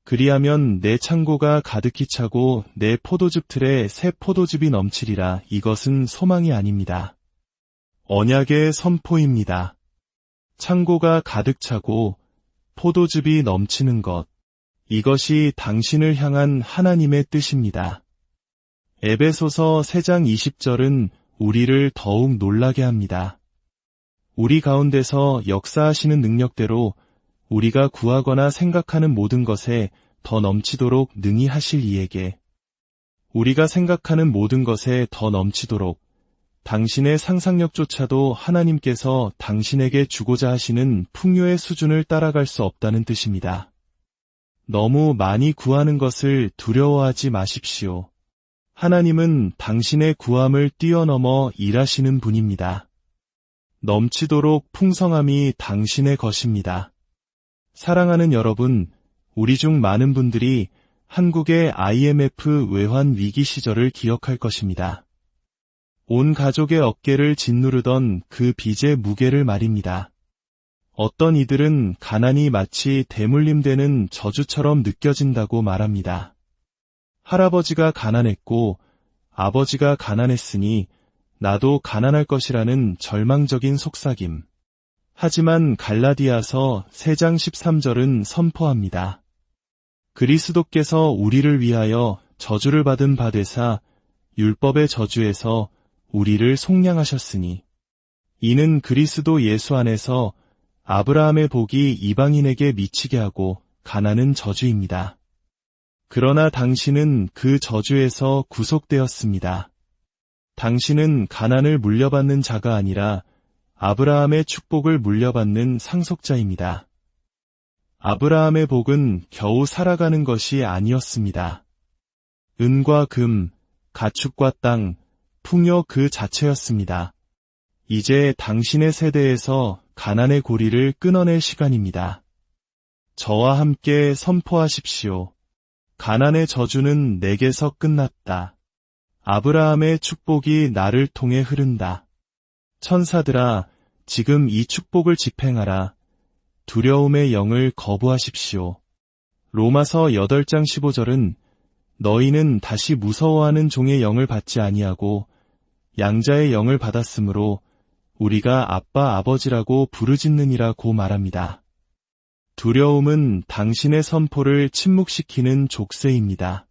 그리하면 내 창고가 가득히 차고 내 포도즙 틀에 새 포도즙이 넘치리라. 이것은 소망이 아닙니다. 언약의 선포입니다. 창고가 가득 차고 포도즙이 넘치는 것. 이것이 당신을 향한 하나님의 뜻입니다. 에베소서 3장 20절은 우리를 더욱 놀라게 합니다. 우리 가운데서 역사하시는 능력대로 우리가 구하거나 생각하는 모든 것에 더 넘치도록 능히 하실 이에게, 우리가 생각하는 모든 것에 더 넘치도록 당신의 상상력조차도 하나님께서 당신에게 주고자 하시는 풍요의 수준을 따라갈 수 없다는 뜻입니다. 너무 많이 구하는 것을 두려워하지 마십시오. 하나님은 당신의 구함을 뛰어넘어 일하시는 분입니다. 넘치도록 풍성함이 당신의 것입니다. 사랑하는 여러분, 우리 중 많은 분들이 한국의 IMF 외환 위기 시절을 기억할 것입니다. 온 가족의 어깨를 짓누르던 그 빚의 무게를 말입니다. 어떤 이들은 가난이 마치 대물림되는 저주처럼 느껴진다고 말합니다. 할아버지가 가난했고 아버지가 가난했으니 나도 가난할 것이라는 절망적인 속삭임. 하지만 갈라디아서 3장 13절은 선포합니다. 그리스도께서 우리를 위하여 저주를 받은 바 되사 율법의 저주에서 우리를 속량하셨으니 이는 그리스도 예수 안에서 아브라함의 복이 이방인에게 미치게 하고 가난은 저주입니다. 그러나 당신은 그 저주에서 구속되었습니다. 당신은 가난을 물려받는 자가 아니라 아브라함의 축복을 물려받는 상속자입니다. 아브라함의 복은 겨우 살아가는 것이 아니었습니다. 은과 금, 가축과 땅, 풍요 그 자체였습니다. 이제 당신의 세대에서 가난의 고리를 끊어낼 시간입니다. 저와 함께 선포하십시오. 가난의 저주는 내게서 끝났다. 아브라함의 축복이 나를 통해 흐른다. 천사들아, 지금 이 축복을 집행하라. 두려움의 영을 거부하십시오. 로마서 8장 15절은 너희는 다시 무서워하는 종의 영을 받지 아니하고 양자의 영을 받았으므로 우리가 아빠 아버지라고 부르짖느니라고 말합니다. 두려움은 당신의 선포를 침묵시키는 족쇄입니다.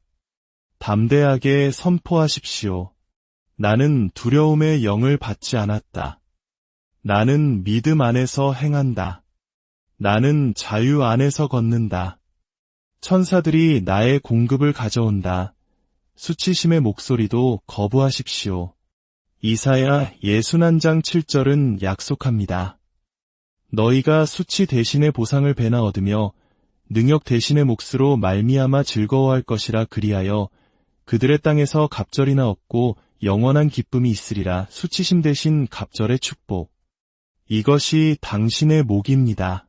담대하게 선포하십시오. 나는 두려움의 영을 받지 않았다. 나는 믿음 안에서 행한다. 나는 자유 안에서 걷는다. 천사들이 나의 공급을 가져온다. 수치심의 목소리도 거부하십시오. 이사야 61장 7절은 약속합니다. 너희가 수치 대신의 보상을 배나 얻으며 능욕 대신의 몫으로 말미암아 즐거워할 것이라. 그리하여 그들의 땅에서 갑절이나 얻고 영원한 기쁨이 있으리라. 수치심 대신 갑절의 축복. 이것이 당신의 목입니다.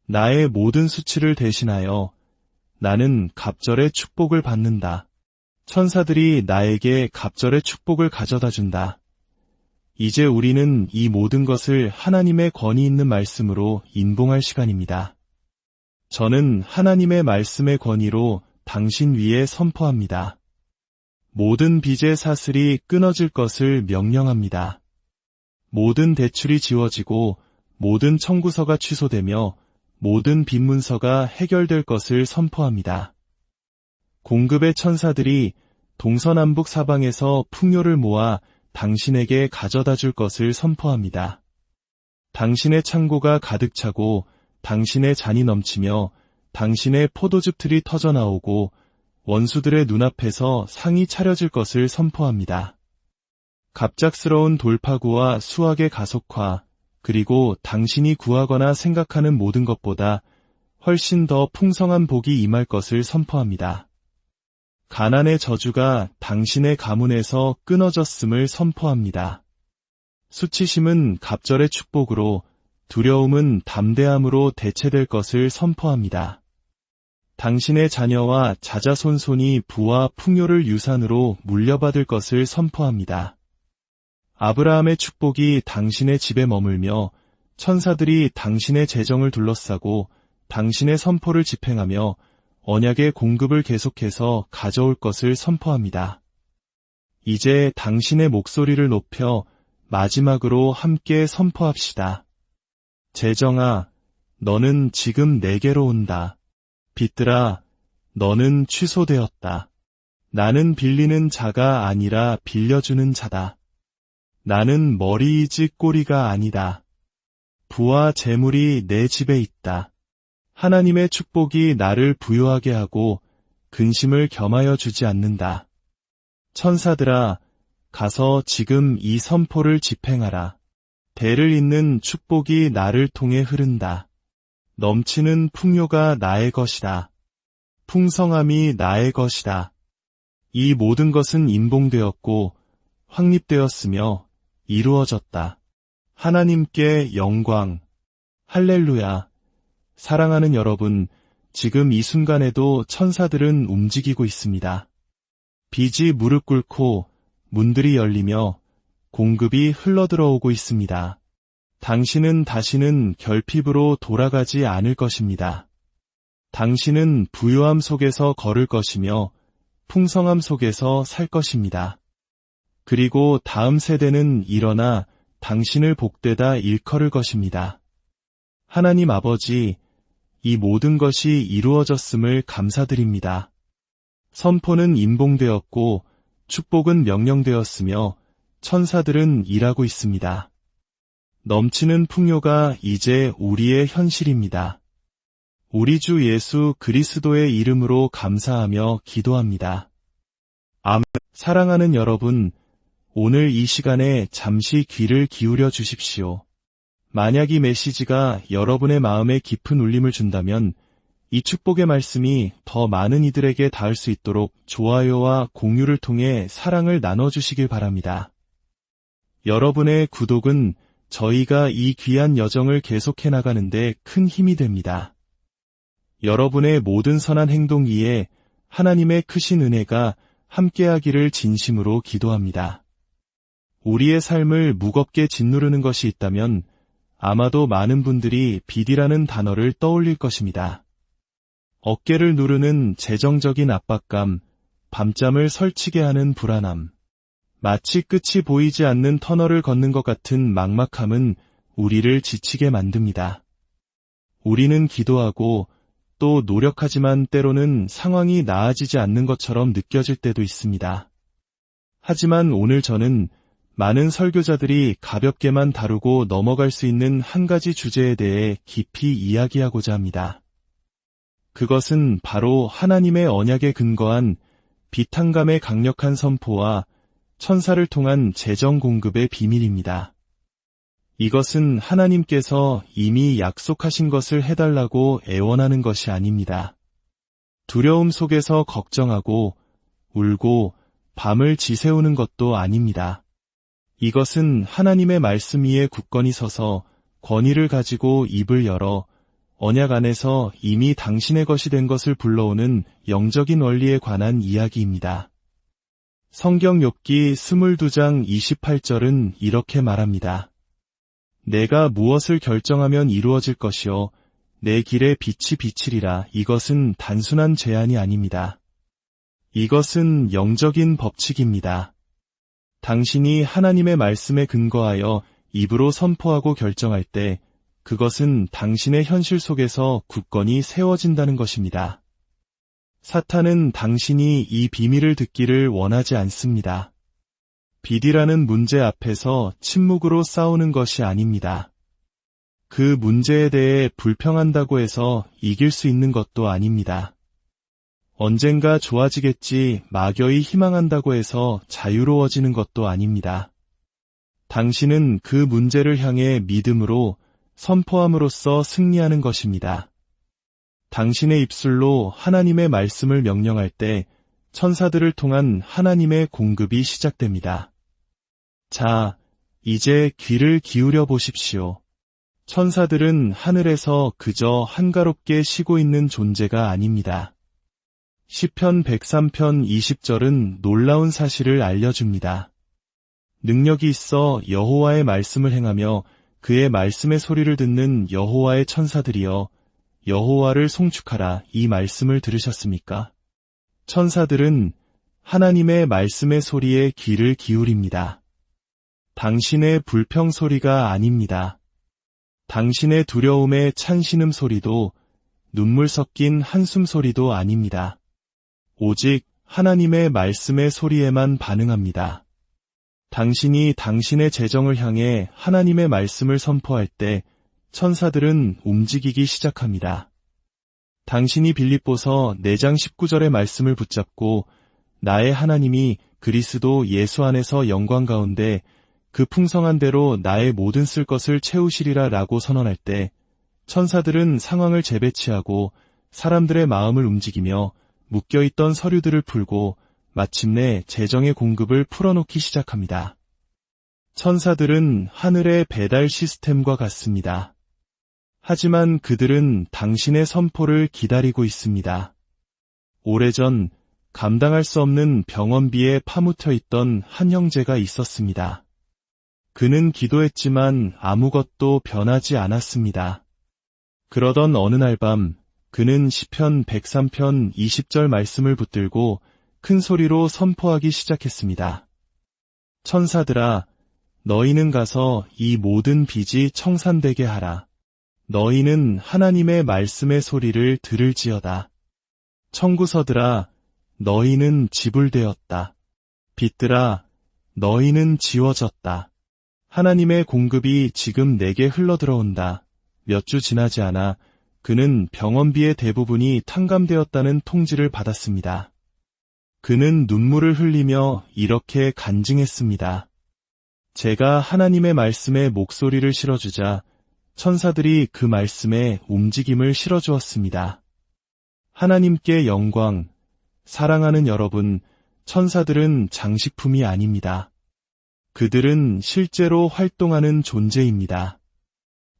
나의 모든 수치를 대신하여 나는 갑절의 축복을 받는다. 천사들이 나에게 갑절의 축복을 가져다 준다. 이제 우리는 이 모든 것을 하나님의 권위 있는 말씀으로 인봉할 시간입니다. 저는 하나님의 말씀의 권위로 당신 위에 선포합니다. 모든 빚의 사슬이 끊어질 것을 명령합니다. 모든 대출이 지워지고 모든 청구서가 취소되며 모든 빚 문서가 해결될 것을 선포합니다. 공급의 천사들이 동서남북 사방에서 풍요를 모아 당신에게 가져다 줄 것을 선포합니다. 당신의 창고가 가득 차고 당신의 잔이 넘치며 당신의 포도즙 틀이 터져나오고 원수들의 눈앞에서 상이 차려질 것을 선포합니다. 갑작스러운 돌파구와 수확의 가속화, 그리고 당신이 구하거나 생각하는 모든 것보다 훨씬 더 풍성한 복이 임할 것을 선포합니다. 가난의 저주가 당신의 가문에서 끊어졌음을 선포합니다. 수치심은 갑절의 축복으로, 두려움은 담대함으로 대체될 것을 선포합니다. 당신의 자녀와 자자손손이 부와 풍요를 유산으로 물려받을 것을 선포합니다. 아브라함의 축복이 당신의 집에 머물며 천사들이 당신의 재정을 둘러싸고 당신의 선포를 집행하며 언약의 공급을 계속해서 가져올 것을 선포합니다. 이제 당신의 목소리를 높여 마지막으로 함께 선포합시다. 재정아, 너는 지금 내게로 온다. 빚들아, 너는 취소되었다. 나는 빌리는 자가 아니라 빌려주는 자다. 나는 머리이지 꼬리가 아니다. 부와 재물이 내 집에 있다. 하나님의 축복이 나를 부유하게 하고 근심을 겸하여 주지 않는다. 천사들아, 가서 지금 이 선포를 집행하라. 대를 잇는 축복이 나를 통해 흐른다. 넘치는 풍요가 나의 것이다. 풍성함이 나의 것이다. 이 모든 것은 임봉되었고 확립되었으며 이루어졌다. 하나님께 영광. 할렐루야. 사랑하는 여러분, 지금 이 순간에도 천사들은 움직이고 있습니다. 빚이 무릎 꿇고 문들이 열리며 공급이 흘러들어오고 있습니다. 당신은 다시는 결핍으로 돌아가지 않을 것입니다. 당신은 부유함 속에서 걸을 것이며 풍성함 속에서 살 것입니다. 그리고 다음 세대는 일어나 당신을 복되다 일컬을 것입니다. 하나님 아버지, 이 모든 것이 이루어졌음을 감사드립니다. 선포는 임봉되었고 축복은 명령되었으며 천사들은 일하고 있습니다. 넘치는 풍요가 이제 우리의 현실입니다. 우리 주 예수 그리스도의 이름으로 감사하며 기도합니다. 아멘. 사랑하는 여러분, 오늘 이 시간에 잠시 귀를 기울여 주십시오. 만약 이 메시지가 여러분의 마음에 깊은 울림을 준다면 이 축복의 말씀이 더 많은 이들에게 닿을 수 있도록 좋아요와 공유를 통해 사랑을 나눠주시길 바랍니다. 여러분의 구독은 저희가 이 귀한 여정을 계속해 나가는데 큰 힘이 됩니다. 여러분의 모든 선한 행동 위에 하나님의 크신 은혜가 함께하기를 진심으로 기도합니다. 우리의 삶을 무겁게 짓누르는 것이 있다면 아마도 많은 분들이 빚이라는 단어를 떠올릴 것입니다. 어깨를 누르는 재정적인 압박감, 밤잠을 설치게 하는 불안함, 마치 끝이 보이지 않는 터널을 걷는 것 같은 막막함은 우리를 지치게 만듭니다. 우리는 기도하고 또 노력하지만 때로는 상황이 나아지지 않는 것처럼 느껴질 때도 있습니다. 하지만 오늘 저는 많은 설교자들이 가볍게만 다루고 넘어갈 수 있는 한 가지 주제에 대해 깊이 이야기하고자 합니다. 그것은 바로 하나님의 언약에 근거한 비탄감의 강력한 선포와 천사를 통한 재정 공급의 비밀입니다. 이것은 하나님께서 이미 약속하신 것을 해달라고 애원하는 것이 아닙니다. 두려움 속에서 걱정하고 울고 밤을 지새우는 것도 아닙니다. 이것은 하나님의 말씀 위에 굳건히 서서 권위를 가지고 입을 열어 언약 안에서 이미 당신의 것이 된 것을 불러오는 영적인 원리에 관한 이야기입니다. 성경 욥기 22장 28절은 이렇게 말합니다. 내가 무엇을 결정하면 이루어질 것이요 내 길에 빛이 비치리라. 이것은 단순한 제안이 아닙니다. 이것은 영적인 법칙입니다. 당신이 하나님의 말씀에 근거하여 입으로 선포하고 결정할 때 그것은 당신의 현실 속에서 굳건히 세워진다는 것입니다. 사탄은 당신이 이 비밀을 듣기를 원하지 않습니다. 빚이라는 문제 앞에서 침묵으로 싸우는 것이 아닙니다. 그 문제에 대해 불평한다고 해서 이길 수 있는 것도 아닙니다. 언젠가 좋아지겠지 막연히 희망한다고 해서 자유로워지는 것도 아닙니다. 당신은 그 문제를 향해 믿음으로 선포함으로써 승리하는 것입니다. 당신의 입술로 하나님의 말씀을 명령할 때 천사들을 통한 하나님의 공급이 시작됩니다. 자, 이제 귀를 기울여 보십시오. 천사들은 하늘에서 그저 한가롭게 쉬고 있는 존재가 아닙니다. 시편 103편 20절은 놀라운 사실을 알려줍니다. 능력이 있어 여호와의 말씀을 행하며 그의 말씀의 소리를 듣는 여호와의 천사들이여 여호와를 송축하라. 이 말씀을 들으셨습니까? 천사들은 하나님의 말씀의 소리에 귀를 기울입니다. 당신의 불평 소리가 아닙니다. 당신의 두려움의 찬신음 소리도 눈물 섞인 한숨 소리도 아닙니다. 오직 하나님의 말씀의 소리에만 반응합니다. 당신이 당신의 재정을 향해 하나님의 말씀을 선포할 때 천사들은 움직이기 시작합니다. 당신이 빌립보서 4장 19절의 말씀을 붙잡고 나의 하나님이 그리스도 예수 안에서 영광 가운데 그 풍성한 대로 나의 모든 쓸 것을 채우시리라 라고 선언할 때 천사들은 상황을 재배치하고 사람들의 마음을 움직이며 묶여있던 서류들을 풀고 마침내 재정의 공급을 풀어놓기 시작합니다. 천사들은 하늘의 배달 시스템과 같습니다. 하지만 그들은 당신의 선포를 기다리고 있습니다. 오래전 감당할 수 없는 병원비에 파묻혀 있던 한 형제가 있었습니다. 그는 기도했지만 아무것도 변하지 않았습니다. 그러던 어느 날 밤 그는 시편 103편 20절 말씀을 붙들고 큰 소리로 선포하기 시작했습니다. 천사들아, 너희는 가서 이 모든 빚이 청산되게 하라. 너희는 하나님의 말씀의 소리를 들을지어다. 청구서들아, 너희는 지불되었다. 빚들아, 너희는 지워졌다. 하나님의 공급이 지금 내게 흘러들어온다. 몇 주 지나지 않아 그는 병원비의 대부분이 탕감되었다는 통지를 받았습니다. 그는 눈물을 흘리며 이렇게 간증했습니다. 제가 하나님의 말씀에 목소리를 실어주자 천사들이 그 말씀에 움직임을 실어주었습니다. 하나님께 영광, 사랑하는 여러분, 천사들은 장식품이 아닙니다. 그들은 실제로 활동하는 존재입니다.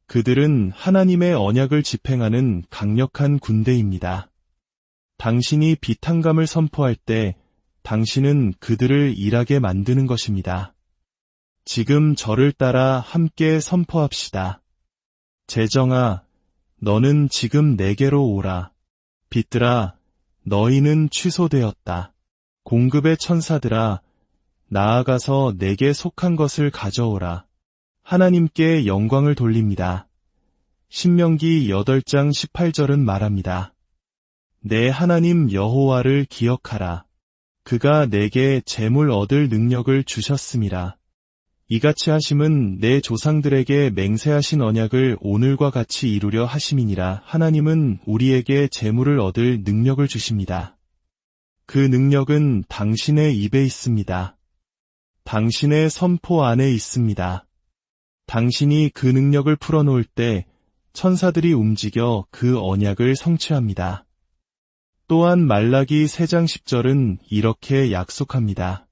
그들은 하나님의 언약을 집행하는 강력한 군대입니다. 당신이 비탄감을 선포할 때 당신은 그들을 일하게 만드는 것입니다. 지금 저를 따라 함께 선포합시다. 재정아, 너는 지금 내게로 오라. 빚들아, 너희는 취소되었다. 공급의 천사들아, 나아가서 내게 속한 것을 가져오라. 하나님께 영광을 돌립니다. 신명기 8장 18절은 말합니다. 내 하나님 여호와를 기억하라. 그가 내게 재물 얻을 능력을 주셨음이라. 이같이 하심은 내 조상들에게 맹세하신 언약을 오늘과 같이 이루려 하심이니라. 하나님은 우리에게 재물을 얻을 능력을 주십니다. 그 능력은 당신의 입에 있습니다. 당신의 선포 안에 있습니다. 당신이 그 능력을 풀어놓을 때 천사들이 움직여 그 언약을 성취합니다. 또한 말라기 3장 10절은 이렇게 약속합니다.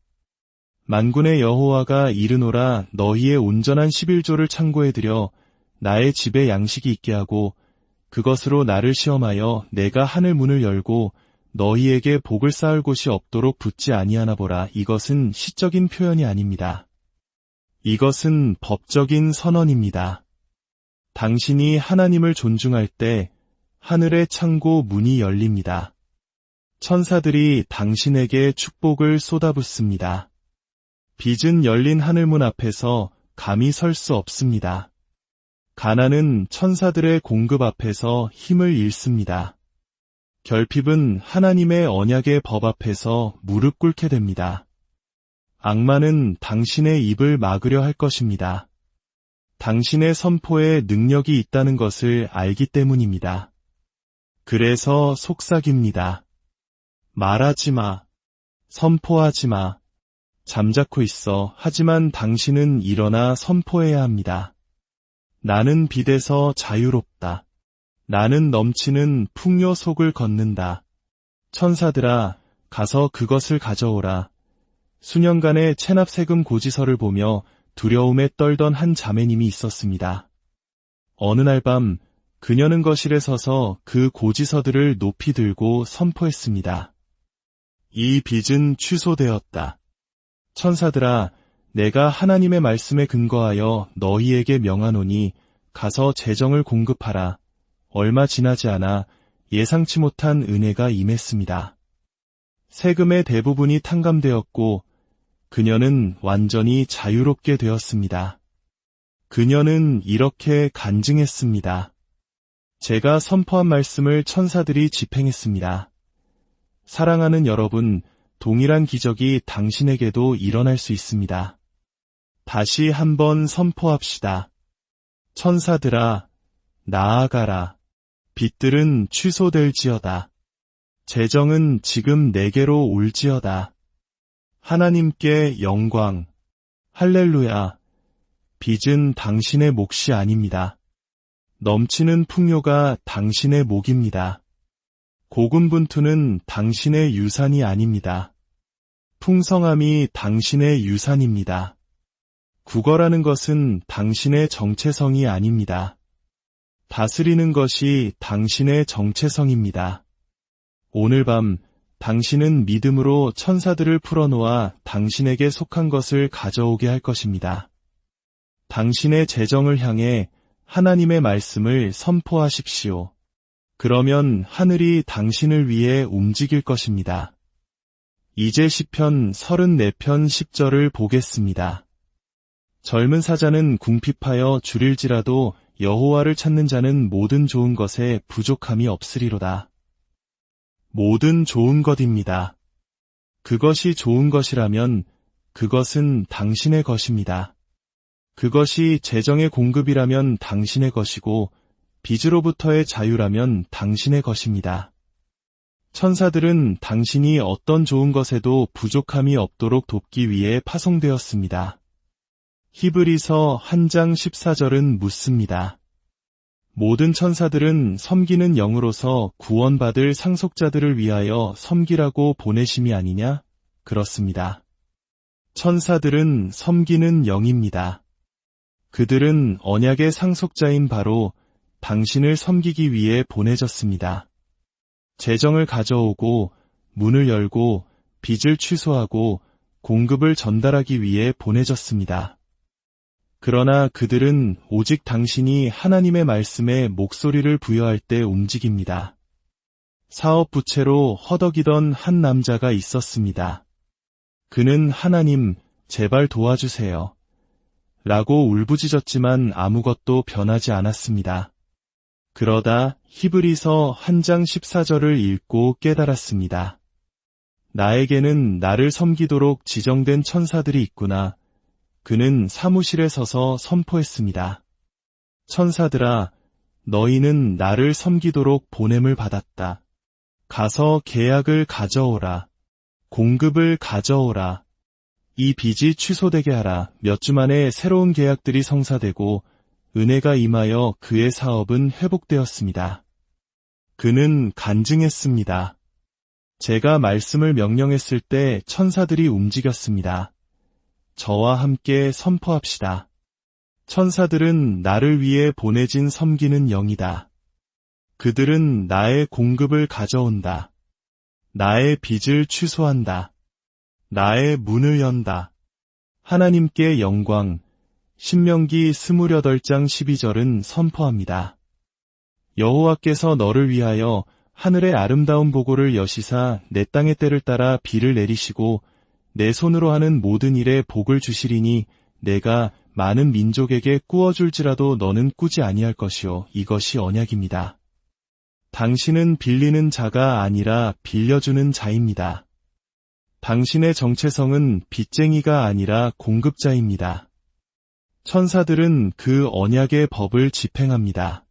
만군의 여호와가 이르노라. 너희의 온전한 11조를 창고에 들여 나의 집에 양식이 있게 하고 그것으로 나를 시험하여 내가 하늘 문을 열고 너희에게 복을 쌓을 곳이 없도록 붙지 아니하나 보라. 이것은 시적인 표현이 아닙니다. 이것은 법적인 선언입니다. 당신이 하나님을 존중할 때 하늘의 창고 문이 열립니다. 천사들이 당신에게 축복을 쏟아붓습니다. 빚은 열린 하늘문 앞에서 감히 설 수 없습니다. 가난은 천사들의 공급 앞에서 힘을 잃습니다. 결핍은 하나님의 언약의 법 앞에서 무릎 꿇게 됩니다. 악마는 당신의 입을 막으려 할 것입니다. 당신의 선포에 능력이 있다는 것을 알기 때문입니다. 그래서 속삭입니다. 말하지 마. 선포하지 마. 잠자코 있어. 하지만 당신은 일어나 선포해야 합니다. 나는 빚에서 자유롭다. 나는 넘치는 풍요 속을 걷는다. 천사들아, 가서 그것을 가져오라. 수년간의 체납 세금 고지서를 보며 두려움에 떨던 한 자매님이 있었습니다. 어느 날 밤 그녀는 거실에 서서 그 고지서들을 높이 들고 선포했습니다. 이 빚은 취소되었다. 천사들아, 내가 하나님의 말씀에 근거하여 너희에게 명하노니 가서 재정을 공급하라. 얼마 지나지 않아 예상치 못한 은혜가 임했습니다. 세금의 대부분이 탕감되었고 그녀는 완전히 자유롭게 되었습니다. 그녀는 이렇게 간증했습니다. 제가 선포한 말씀을 천사들이 집행했습니다. 사랑하는 여러분, 동일한 기적이 당신에게도 일어날 수 있습니다. 다시 한번 선포합시다. 천사들아, 나아가라. 빚들은 취소될지어다. 재정은 지금 내게로 올지어다. 하나님께 영광. 할렐루야. 빚은 당신의 몫이 아닙니다. 넘치는 풍요가 당신의 몫입니다. 고군분투는 당신의 유산이 아닙니다. 풍성함이 당신의 유산입니다. 구걸하는 것은 당신의 정체성이 아닙니다. 다스리는 것이 당신의 정체성입니다. 오늘 밤 당신은 믿음으로 천사들을 풀어놓아 당신에게 속한 것을 가져오게 할 것입니다. 당신의 재정을 향해 하나님의 말씀을 선포하십시오. 그러면 하늘이 당신을 위해 움직일 것입니다. 이제 시편 34편 10절을 보겠습니다. 젊은 사자는 궁핍하여 줄일지라도 여호와를 찾는 자는 모든 좋은 것에 부족함이 없으리로다. 모든 좋은 것입니다. 그것이 좋은 것이라면 그것은 당신의 것입니다. 그것이 재정의 공급이라면 당신의 것이고 빚으로부터의 자유라면 당신의 것입니다. 천사들은 당신이 어떤 좋은 것에도 부족함이 없도록 돕기 위해 파송되었습니다. 히브리서 1장 14절은 묻습니다. 모든 천사들은 섬기는 영으로서 구원받을 상속자들을 위하여 섬기라고 보내심이 아니냐? 그렇습니다. 천사들은 섬기는 영입니다. 그들은 언약의 상속자인 바로 당신을 섬기기 위해 보내졌습니다. 재정을 가져오고 문을 열고 빚을 취소하고 공급을 전달하기 위해 보내졌습니다. 그러나 그들은 오직 당신이 하나님의 말씀에 목소리를 부여할 때 움직입니다. 사업 부채로 허덕이던 한 남자가 있었습니다. 그는 하나님, 제발 도와주세요. 라고 울부짖었지만 아무것도 변하지 않았습니다. 그러다 히브리서 1장 14절을 읽고 깨달았습니다. 나에게는 나를 섬기도록 지정된 천사들이 있구나. 그는 사무실에 서서 선포했습니다. 천사들아, 너희는 나를 섬기도록 보냄을 받았다. 가서 계약을 가져오라. 공급을 가져오라. 이 빚이 취소되게 하라. 몇 주 만에 새로운 계약들이 성사되고 은혜가 임하여 그의 사업은 회복되었습니다. 그는 간증했습니다. 제가 말씀을 명령했을 때 천사들이 움직였습니다. 저와 함께 선포합시다. 천사들은 나를 위해 보내진 섬기는 영이다. 그들은 나의 공급을 가져온다. 나의 빚을 취소한다. 나의 문을 연다. 하나님께 영광. 신명기 28장 12절은 선포합니다. 여호와께서 너를 위하여 하늘의 아름다운 보고를 여시사 내 땅의 때를 따라 비를 내리시고 내 손으로 하는 모든 일에 복을 주시리니 내가 많은 민족에게 꾸어줄지라도 너는 꾸지 아니할 것이요. 이것이 언약입니다. 당신은 빌리는 자가 아니라 빌려주는 자입니다. 당신의 정체성은 빚쟁이가 아니라 공급자입니다. 천사들은 그 언약의 법을 집행합니다.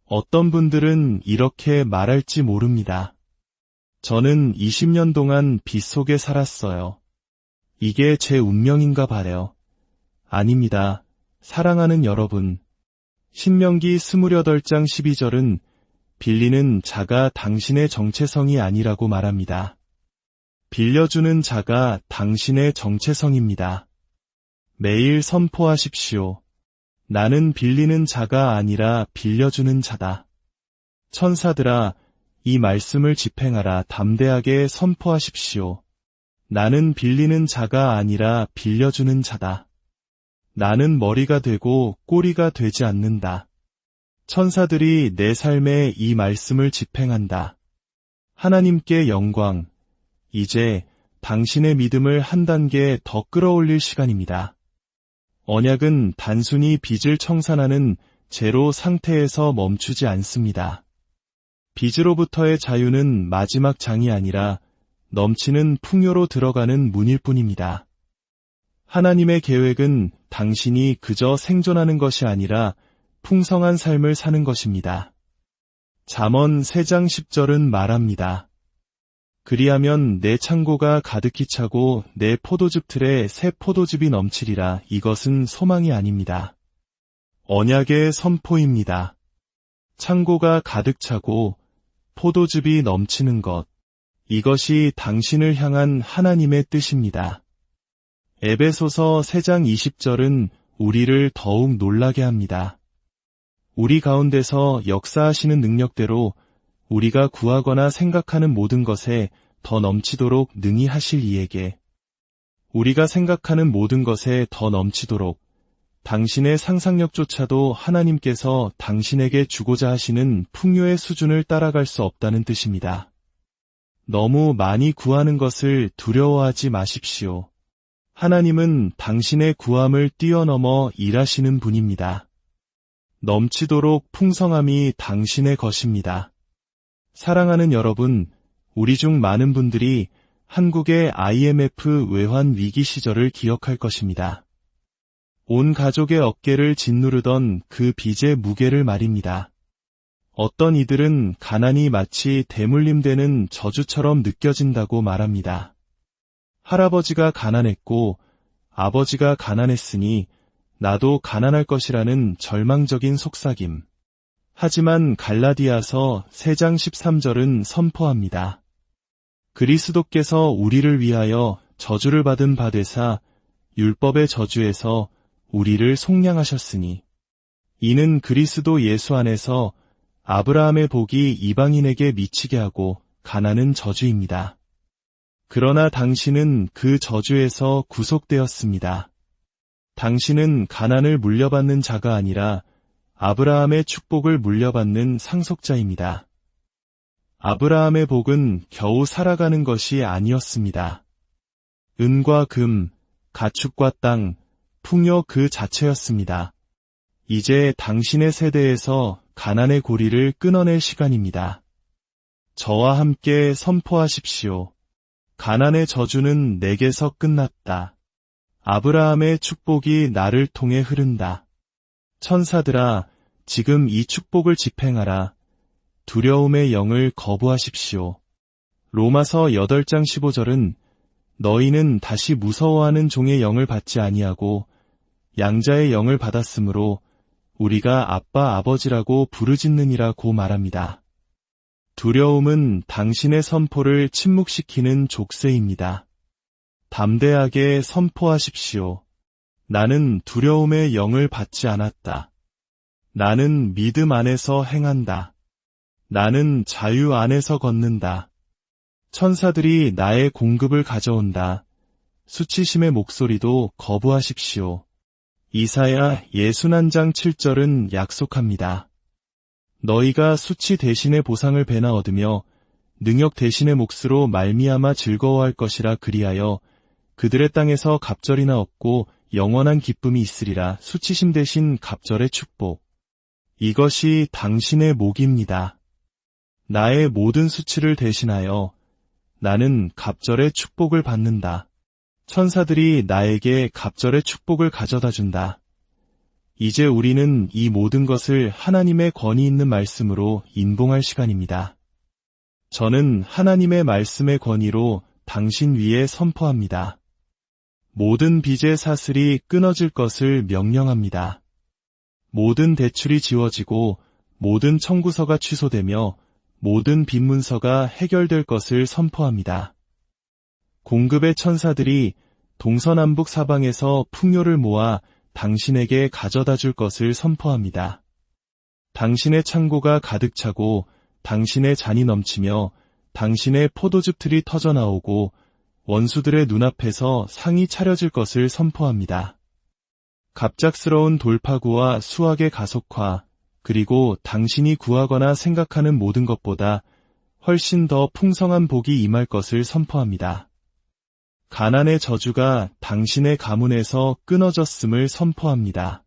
어떤 분들은 이렇게 말할지 모릅니다. 저는 20년 동안 빚 속에 살았어요. 이게 제 운명인가 봐요. 아닙니다. 사랑하는 여러분. 신명기 28장 12절은 빌리는 자가 당신의 정체성이 아니라고 말합니다. 빌려주는 자가 당신의 정체성입니다. 매일 선포하십시오. 나는 빌리는 자가 아니라 빌려주는 자다. 천사들아, 이 말씀을 집행하라. 담대하게 선포하십시오. 나는 빌리는 자가 아니라 빌려주는 자다. 나는 머리가 되고 꼬리가 되지 않는다. 천사들이 내 삶에 이 말씀을 집행한다. 하나님께 영광. 이제 당신의 믿음을 한 단계 더 끌어올릴 시간입니다. 언약은 단순히 빚을 청산하는 제로 상태에서 멈추지 않습니다. 빚으로부터의 자유는 마지막 장이 아니라 넘치는 풍요로 들어가는 문일 뿐입니다. 하나님의 계획은 당신이 그저 생존하는 것이 아니라 풍성한 삶을 사는 것입니다. 잠언 3장 10절은 말합니다. 그리하면 내 창고가 가득히 차고 내 포도즙 틀에 새 포도즙이 넘치리라. 이것은 소망이 아닙니다. 언약의 선포입니다. 창고가 가득 차고 포도즙이 넘치는 것, 이것이 당신을 향한 하나님의 뜻입니다. 에베소서 3장 20절은 우리를 더욱 놀라게 합니다. 우리 가운데서 역사하시는 능력대로 우리가 구하거나 생각하는 모든 것에 더 넘치도록 능히 하실 이에게, 우리가 생각하는 모든 것에 더 넘치도록 당신의 상상력조차도 하나님께서 당신에게 주고자 하시는 풍요의 수준을 따라갈 수 없다는 뜻입니다. 너무 많이 구하는 것을 두려워하지 마십시오. 하나님은 당신의 구함을 뛰어넘어 일하시는 분입니다. 넘치도록 풍성함이 당신의 것입니다. 사랑하는 여러분, 우리 중 많은 분들이 한국의 IMF 외환 위기 시절을 기억할 것입니다. 온 가족의 어깨를 짓누르던 그 빚의 무게를 말입니다. 어떤 이들은 가난이 마치 대물림되는 저주처럼 느껴진다고 말합니다. 할아버지가 가난했고 아버지가 가난했으니 나도 가난할 것이라는 절망적인 속삭임. 하지만 갈라디아서 3장 13절은 선포합니다. 그리스도께서 우리를 위하여 저주를 받은 바 되사 율법의 저주에서 우리를 속량하셨으니 이는 그리스도 예수 안에서 아브라함의 복이 이방인에게 미치게 하고 가난은 저주입니다. 그러나 당신은 그 저주에서 구속되었습니다. 당신은 가난을 물려받는 자가 아니라 아브라함의 축복을 물려받는 상속자입니다. 아브라함의 복은 겨우 살아가는 것이 아니었습니다. 은과 금, 가축과 땅, 풍요 그 자체였습니다. 이제 당신의 세대에서 가난의 고리를 끊어낼 시간입니다. 저와 함께 선포하십시오. 가난의 저주는 내게서 끝났다. 아브라함의 축복이 나를 통해 흐른다. 천사들아, 지금 이 축복을 집행하라. 두려움의 영을 거부하십시오. 로마서 8장 15절은 너희는 다시 무서워하는 종의 영을 받지 아니하고 양자의 영을 받았으므로 우리가 아빠 아버지라고 부르짖느니라고 말합니다. 두려움은 당신의 선포를 침묵시키는 족쇄입니다. 담대하게 선포하십시오. 나는 두려움의 영을 받지 않았다. 나는 믿음 안에서 행한다. 나는 자유 안에서 걷는다. 천사들이 나의 공급을 가져온다. 수치심의 목소리도 거부하십시오. 이사야 61장 7절은 약속합니다. 너희가 수치 대신의 보상을 배나 얻으며 능욕 대신의 몫으로 말미암아 즐거워할 것이라. 그리하여 그들의 땅에서 갑절이나 얻고 영원한 기쁨이 있으리라. 수치심 대신 갑절의 축복. 이것이 당신의 목입니다. 나의 모든 수치를 대신하여 나는 갑절의 축복을 받는다. 천사들이 나에게 갑절의 축복을 가져다 준다. 이제 우리는 이 모든 것을 하나님의 권위 있는 말씀으로 인봉할 시간입니다. 저는 하나님의 말씀의 권위로 당신 위에 선포합니다. 모든 빚의 사슬이 끊어질 것을 명령합니다. 모든 대출이 지워지고 모든 청구서가 취소되며 모든 빚 문서가 해결될 것을 선포합니다. 공급의 천사들이 동서남북 사방에서 풍요를 모아 당신에게 가져다 줄 것을 선포합니다. 당신의 창고가 가득 차고 당신의 잔이 넘치며 당신의 포도즙 틀이 터져나오고 원수들의 눈앞에서 상이 차려질 것을 선포합니다. 갑작스러운 돌파구와 수확의 가속화, 그리고 당신이 구하거나 생각하는 모든 것보다 훨씬 더 풍성한 복이 임할 것을 선포합니다. 가난의 저주가 당신의 가문에서 끊어졌음을 선포합니다.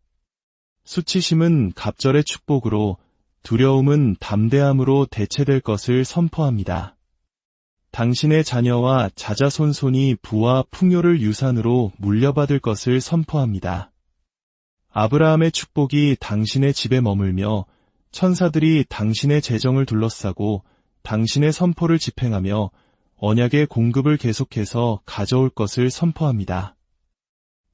수치심은 갑절의 축복으로, 두려움은 담대함으로 대체될 것을 선포합니다. 당신의 자녀와 자자손손이 부와 풍요를 유산으로 물려받을 것을 선포합니다. 아브라함의 축복이 당신의 집에 머물며 천사들이 당신의 재정을 둘러싸고 당신의 선포를 집행하며 언약의 공급을 계속해서 가져올 것을 선포합니다.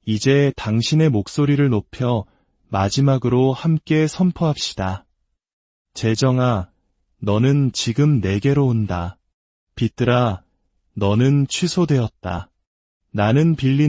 이제 당신의 목소리를 높여 마지막으로 함께 선포합시다. 재정아, 너는 지금 내게로 온다. 빚들아, 너는 취소되었다. 나는 빌린